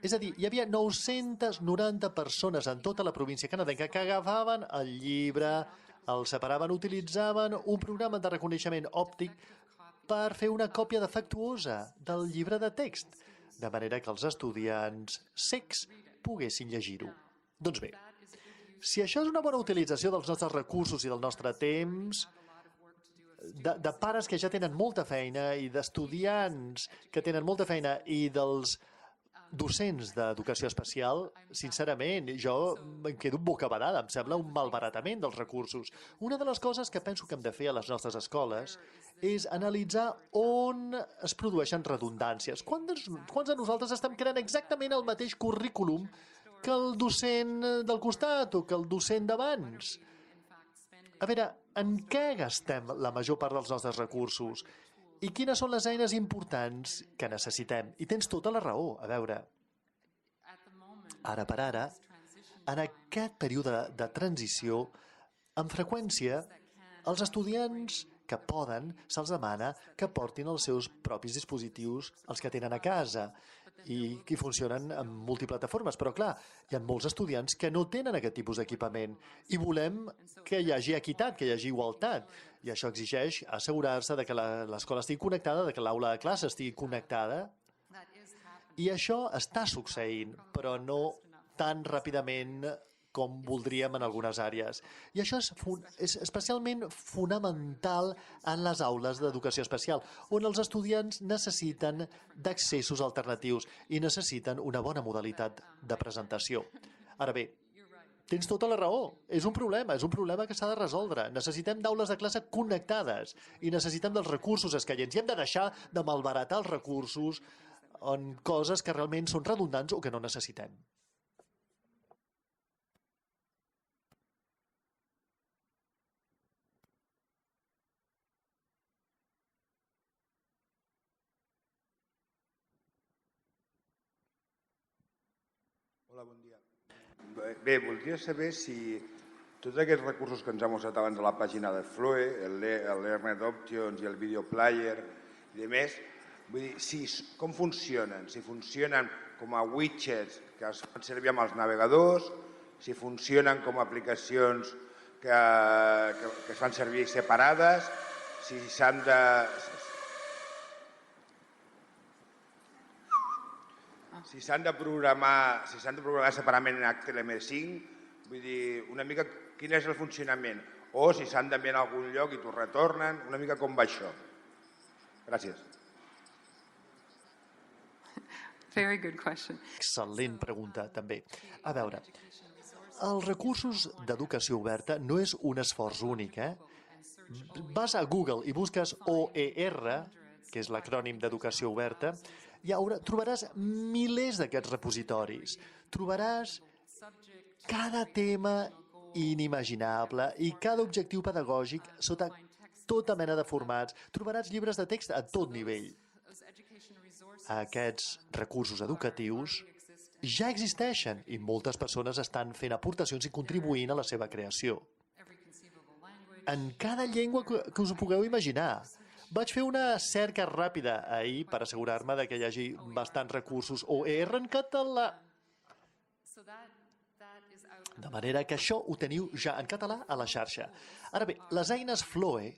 És a dir, hi havia 990 persones en tota la província canadenca que agafaven el llibre, el separaven, utilitzaven un programa de reconeixement òptic per fer una còpia defectuosa del llibre de text, de manera que els estudiants cecs poguessin llegir-ho. Doncs bé, si això és una bona utilització dels nostres recursos i del nostre temps, de pares que ja tenen molta feina i d'estudiants que tenen molta feina i dels docents d'educació especial, sincerament, jo em quedo bocabadada, em sembla un malbaratament dels recursos. Una de les coses que penso que hem de fer a les nostres escoles és analitzar on es produeixen redundàncies. Quants de nosaltres estem creant exactament el mateix currículum que el docent del costat o que el docent d'abans? A veure, en què gastem la major part dels nostres recursos? I quines són les eines importants que necessitem? I tens tota la raó. A veure, ara per ara, en aquest període de transició, amb freqüència, els estudiants que poden, se'ls demana que portin els seus propis dispositius, els que tenen a casa, i que funcionen en multiplataformes. Però, clar, hi ha molts estudiants que no tenen aquest tipus d'equipament i volem que hi hagi equitat, que hi hagi igualtat. I això exigeix assegurar-se que l'escola estigui connectada, que l'aula de classe estigui connectada. I això està succeint, però no tan ràpidament com voldríem en algunes àrees. I això és especialment fonamental en les aules d'educació especial, on els estudiants necessiten d'accessos alternatius i necessiten una bona modalitat de presentació. Ara bé, tens tota la raó. És un problema que s'ha de resoldre. Necessitem d'aules de classe connectades i necessitem dels recursos escaients. I hem de deixar de malbaratar els recursos en coses que realment són redundants o que no necessitem. Hola, bon dia. Bé, voldria saber si tots aquests recursos que ens ha mostrat abans a la pàgina de Floe, l'Earned Options i el Video Player i demés, vull dir, com funcionen? Si funcionen com a widgets que es fan servir amb els navegadors, si funcionen com a aplicacions que es fan servir separades, si s'han de... Si s'han de programar separadament en HTML5, vull dir, una mica quin és el funcionament, o si s'han d'enviar a algun lloc i t'ho retornen, una mica com va això. Gràcies. Very good question. Excel·lent pregunta, també. A veure, els recursos d'educació oberta no és un esforç únic, Vas a Google i busques OER, que és l'acrònim d'educació oberta, i trobaràs milers d'aquests repositoris. Trobaràs cada tema inimaginable i cada objectiu pedagògic sota tota mena de formats. Trobaràs llibres de text a tot nivell. Aquests recursos educatius ja existeixen i moltes persones estan fent aportacions i contribuint a la seva creació. En cada llengua que us ho pugueu imaginar. Vaig fer una cerca ràpida ahir per assegurar-me que hi hagi bastants recursos OER en català. De manera que això ho teniu ja en català a la xarxa. Ara bé, les eines Floe,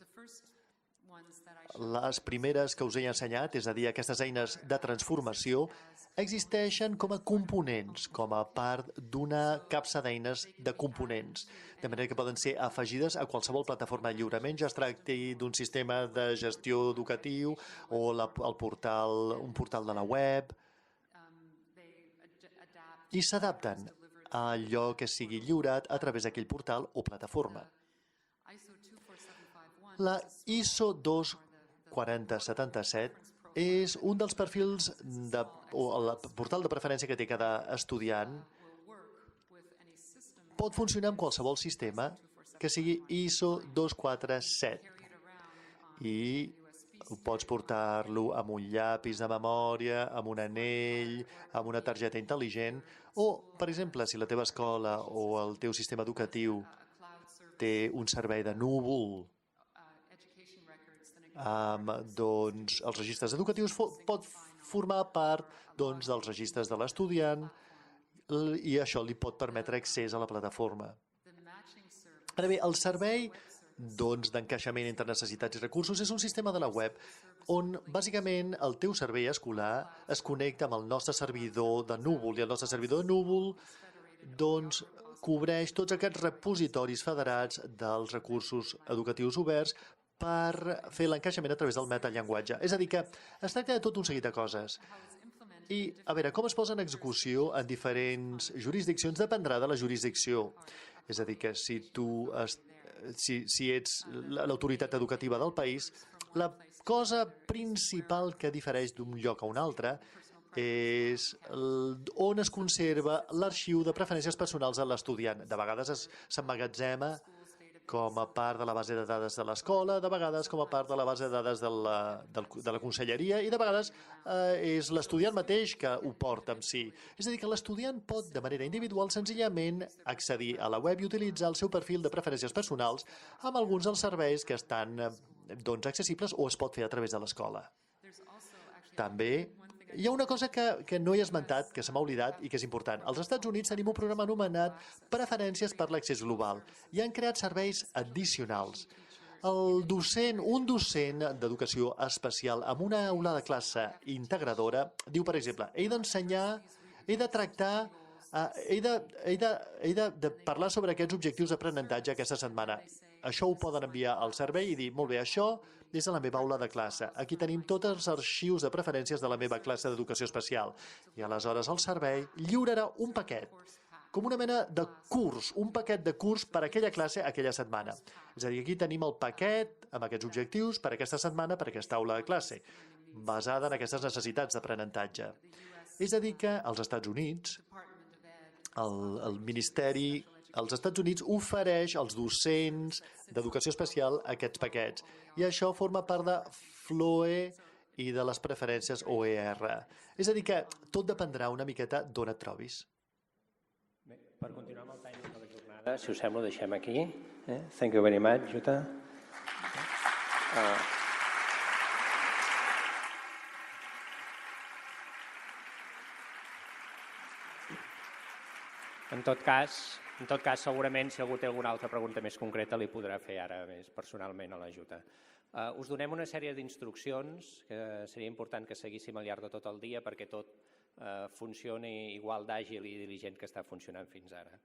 les primeres que us he ensenyat, és a dir, aquestes eines de transformació, existeixen com a components, com a part d'una capsa d'eines de components, de manera que poden ser afegides a qualsevol plataforma de lliurament, ja es tracti d'un sistema de gestió educatiu o un portal de la web, i s'adapten a allò que sigui lliurat a través d'aquell portal o plataforma. La ISO 24077 és un dels perfils o el portal de preferència que té cada estudiant. Pot funcionar amb qualsevol sistema que sigui ISO 247 i pots portar-lo amb un llapis de memòria, amb un anell, amb una targeta intel·ligent o, per exemple, si la teva escola o el teu sistema educatiu té un servei de núvol doncs els registres educatius pot formar part dels registres de l'estudiant i això li pot permetre accés a la plataforma. Ara bé, el servei d'encaixament entre necessitats i recursos és un sistema de la web on bàsicament el teu servei escolar es connecta amb el nostre servidor de núvol i el nostre servidor de núvol cobreix tots aquests repositoris federats dels recursos educatius oberts per fer l'encaixament a través del metallenguatge. És a dir, que es tracta de tot un seguit de coses. I, a veure, com es posa en execució en diferents jurisdiccions dependrà de la jurisdicció. És a dir, que si ets l'autoritat educativa del país, la cosa principal que difereix d'un lloc a un altre és on es conserva l'arxiu de preferències personals de l'estudiant. De vegades s'emmagatzema com a part de la base de dades de l'escola, de vegades com a part de la base de dades de la conselleria i de vegades és l'estudiant mateix que ho porta amb si. És a dir, que l'estudiant pot de manera individual senzillament accedir a la web i utilitzar el seu perfil de preferències personals amb alguns dels serveis que estan accessibles o es pot fer a través de l'escola. També hi ha una cosa que no he esmentat, que se m'ha oblidat i que és important. Als Estats Units tenim un programa anomenat Preferències per l'accés global i han creat serveis addicionals. Un docent d'educació especial amb una aula de classe integradora diu, per exemple, he d'ensenyar, he de tractar, he de parlar sobre aquests objectius d'aprenentatge aquesta setmana. Això ho poden enviar al servei i dir, molt bé, això és de la meva aula de classe. Aquí tenim tots els arxius de preferències de la meva classe d'educació especial. I aleshores el servei lliurarà un paquet, com una mena de curs, un paquet de curs per a aquella classe aquella setmana. És a dir, aquí tenim el paquet amb aquests objectius per aquesta setmana, per aquesta aula de classe, basada en aquestes necessitats d'aprenentatge. És a dir, que als Estats Units, el Ministeri als Estats Units ofereix als docents d'educació especial aquests paquets i això forma part de FLOE i de les preferències OER. És a dir, que tot dependrà una miqueta d'on et trobis. Bé, per continuar amb el timing de la jornada, si us sembla, ho deixem aquí. Thank you very much, Jutta. En tot cas, segurament, si algú té alguna altra pregunta més concreta, li podrà fer ara més personalment a la Jutta. Us donem una sèrie d'instruccions que seria important que seguíssim al llarg de tot el dia perquè tot funcioni igual d'àgil i diligent que està funcionant fins ara.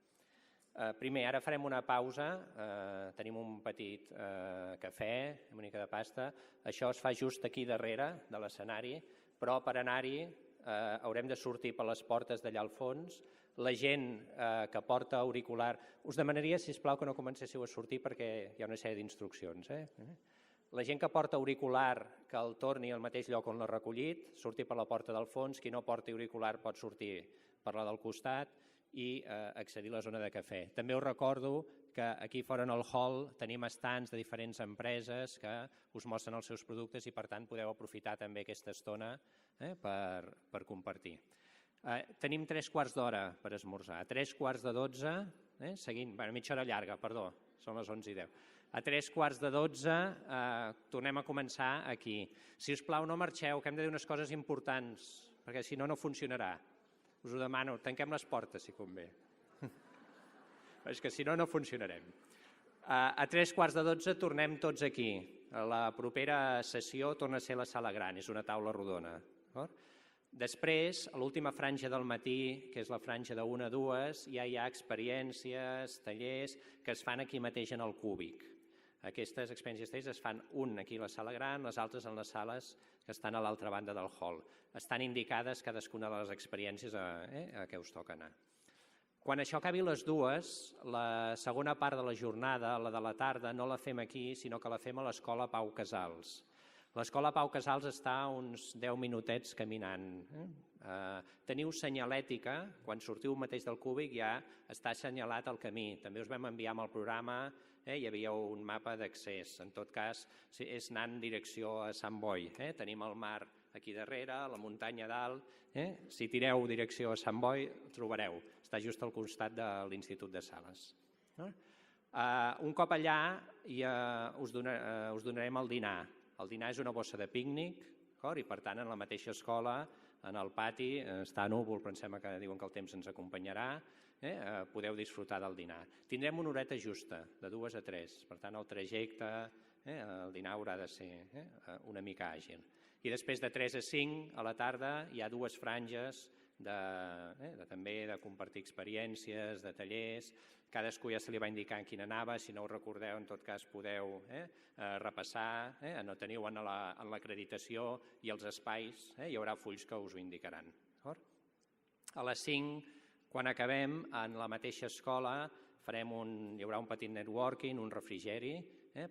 Primer, ara farem una pausa, tenim un petit cafè, una mica de pasta. Això es fa just aquí darrere de l'escenari, però per anar-hi haurem de sortir per les portes d'allà al fons. La gent que porta auricular... Us demanaria, sisplau, que no comencéssiu a sortir perquè hi ha una sèrie d'instruccions. La gent que porta auricular, que el torni al mateix lloc on l'ha recollit, sortir per la porta del fons. Qui no porta auricular pot sortir per la del costat i accedir a la zona de cafè. També us recordo que aquí fora en el hall tenim estants de diferents empreses que us mostren els seus productes i, per tant, podeu aprofitar també aquesta estona per compartir. Tenim 3/4 d'hora per esmorzar. A 3:45, seguint, mitja hora llarga, perdó, són les 11:10. A 3:45 tornem a començar aquí. Si us plau, no marxeu, que hem de dir unes coses importants, perquè si no, no funcionarà. Us ho demano, tanquem les portes, si convé. És que si no, no funcionarem. A 3:15 tornem tots aquí. La propera sessió torna a ser la sala gran, és una taula rodona. Després, a l'última franja del matí, que és la franja de 1 a 2, ja hi ha experiències, tallers, que es fan aquí mateix en el cúbic. Aquestes experiències tallers es fan un aquí a la sala gran, les altres en les sales que estan a l'altra banda del hall. Estan indicades cadascuna de les experiències a què us toca anar. Quan això acabi les 2, la segona part de la jornada, la de la tarda, no la fem aquí, sinó que la fem a l'Escola Pau Casals. L'escola Pau Casals està a uns 10 minutets caminant. Teniu senyalètica, quan sortiu mateix del cúbic ja està assenyalat el camí. També us vam enviar amb el programa, hi havia un mapa d'accés. En tot cas, és anant en direcció a Sant Boi. Tenim el mar aquí darrere, la muntanya dalt. Si tireu direcció a Sant Boi, el trobareu. Està just al costat de l'Institut de Sales. Un cop allà us donarem el dinar. El dinar és una bossa de pícnic i, per tant, en la mateixa escola, en el pati, està núvol, però em sembla que diuen que el temps ens acompanyarà, podeu disfrutar del dinar. Tindrem una horeta justa, de 2 a 3, per tant, el trajecte, el dinar haurà de ser una mica àgil. I després de 3 a 5, a la tarda, hi ha 2 franges també de compartir experiències, de tallers. Cadascú ja se li va indicar en quina anava, si no ho recordeu, en tot cas podeu repassar, no teniu en l'acreditació i els espais, hi haurà fulls que us ho indicaran. A les 5, quan acabem, en la mateixa escola hi haurà un petit networking, un refrigeri,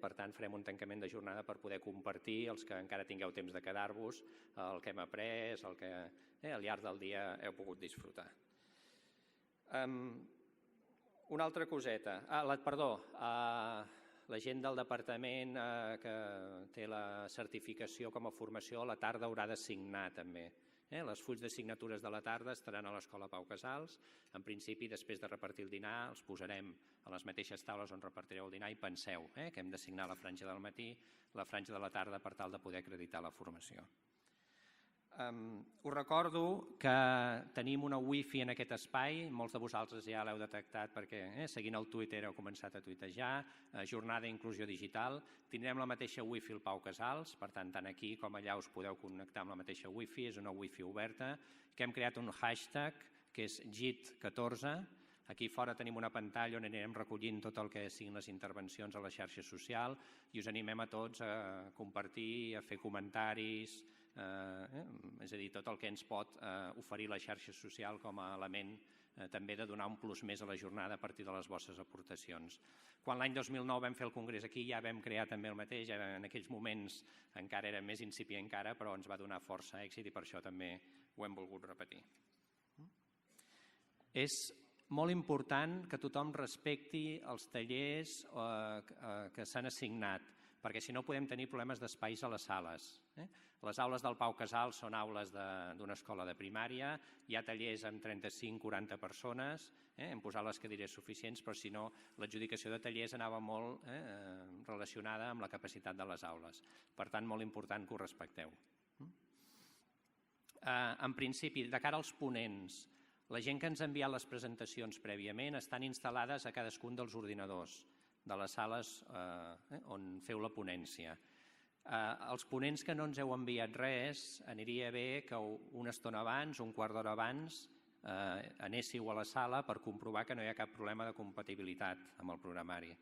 per tant farem un tancament de jornada per poder compartir, els que encara tingueu temps de quedar-vos, el que hem après, el que al llarg del dia heu pogut disfrutar. Una altra coseta, la gent del departament que té la certificació com a formació a la tarda haurà de signar també. Les fulls de signatures de la tarda estaran a l'Escola Pau Casals. En principi, després de repartir el dinar, els posarem a les mateixes taules on repartireu el dinar i penseu que hem de signar la franja del matí, la franja de la tarda per tal de poder acreditar la formació. Us recordo que tenim una wifi en aquest espai, molts de vosaltres ja l'heu detectat perquè seguint el Twitter heu començat a tuitejar, jornada d'inclusió digital, tindrem la mateixa wifi al Pau Casals, per tant, tant aquí com allà us podeu connectar amb la mateixa wifi, és una wifi oberta, que hem creat un hashtag que és JIT14, aquí fora tenim una pantalla on anirem recollint tot el que siguin les intervencions a la xarxa social i us animem a tots a compartir, a fer comentaris, és a dir, tot el que ens pot oferir la xarxa social com a element també de donar un plus més a la jornada a partir de les vostres aportacions. Quan l'any 2009 vam fer el congrés aquí ja vam crear també el mateix, en aquells moments encara era més incipient encara, però ens va donar força èxit i per això també ho hem volgut repetir. És molt important que tothom respecti els tallers que s'han assignat, perquè si no podem tenir problemes d'espais a les sales. Les aules del Pau Casals són aules d'una escola de primària, hi ha tallers amb 35-40 persones, hem posat les cadires suficients, però si no, l'adjudicació de tallers anava molt relacionada amb la capacitat de les aules. Per tant, molt important que ho respecteu. En principi, de cara als ponents, la gent que ens ha enviat les presentacions prèviament estan instal·lades a cadascun dels ordinadors de les sales on feu la ponència. Els ponents que no ens heu enviat res, aniria bé que una estona abans, un quart d'hora abans, anéssiu a la sala per comprovar que no hi ha cap problema de compatibilitat amb el programari.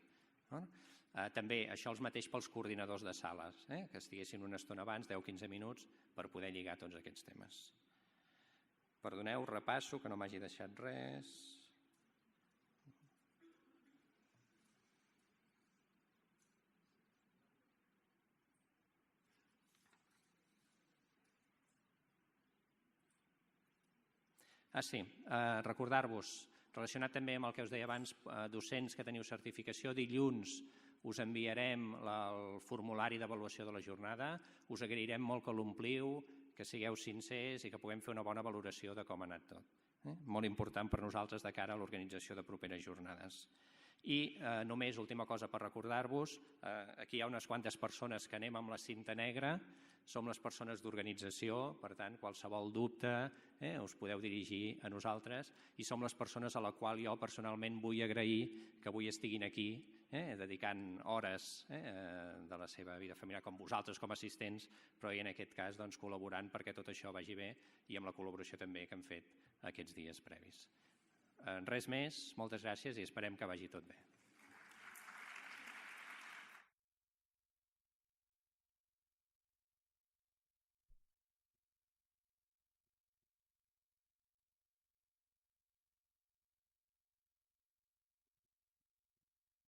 També això és mateix pels coordinadors de sales, que estiguessin una estona abans, 10-15 minuts, per poder lligar tots aquests temes. Perdoneu, repasso, que no m'hagi deixat res. Sí, recordar-vos, relacionat també amb el que us deia abans, docents que teniu certificació, dilluns us enviarem el formulari d'avaluació de la jornada, us agrairem molt que l'ompliu, que sigueu sincers i que puguem fer una bona valoració de com ha anat tot. Molt important per nosaltres de cara a l'organització de properes jornades. I només última cosa per recordar-vos, aquí hi ha unes quantes persones que anem amb la cinta negra, som les persones d'organització, per tant, qualsevol dubte us podeu dirigir a nosaltres i som les persones a la qual jo personalment vull agrair que avui estiguin aquí dedicant hores de la seva vida familiar, com vosaltres com a assistents, però en aquest cas col·laborant perquè tot això vagi bé i amb la col·laboració també que hem fet aquests dies previs. Res més, moltes gràcies i esperem que vagi tot bé.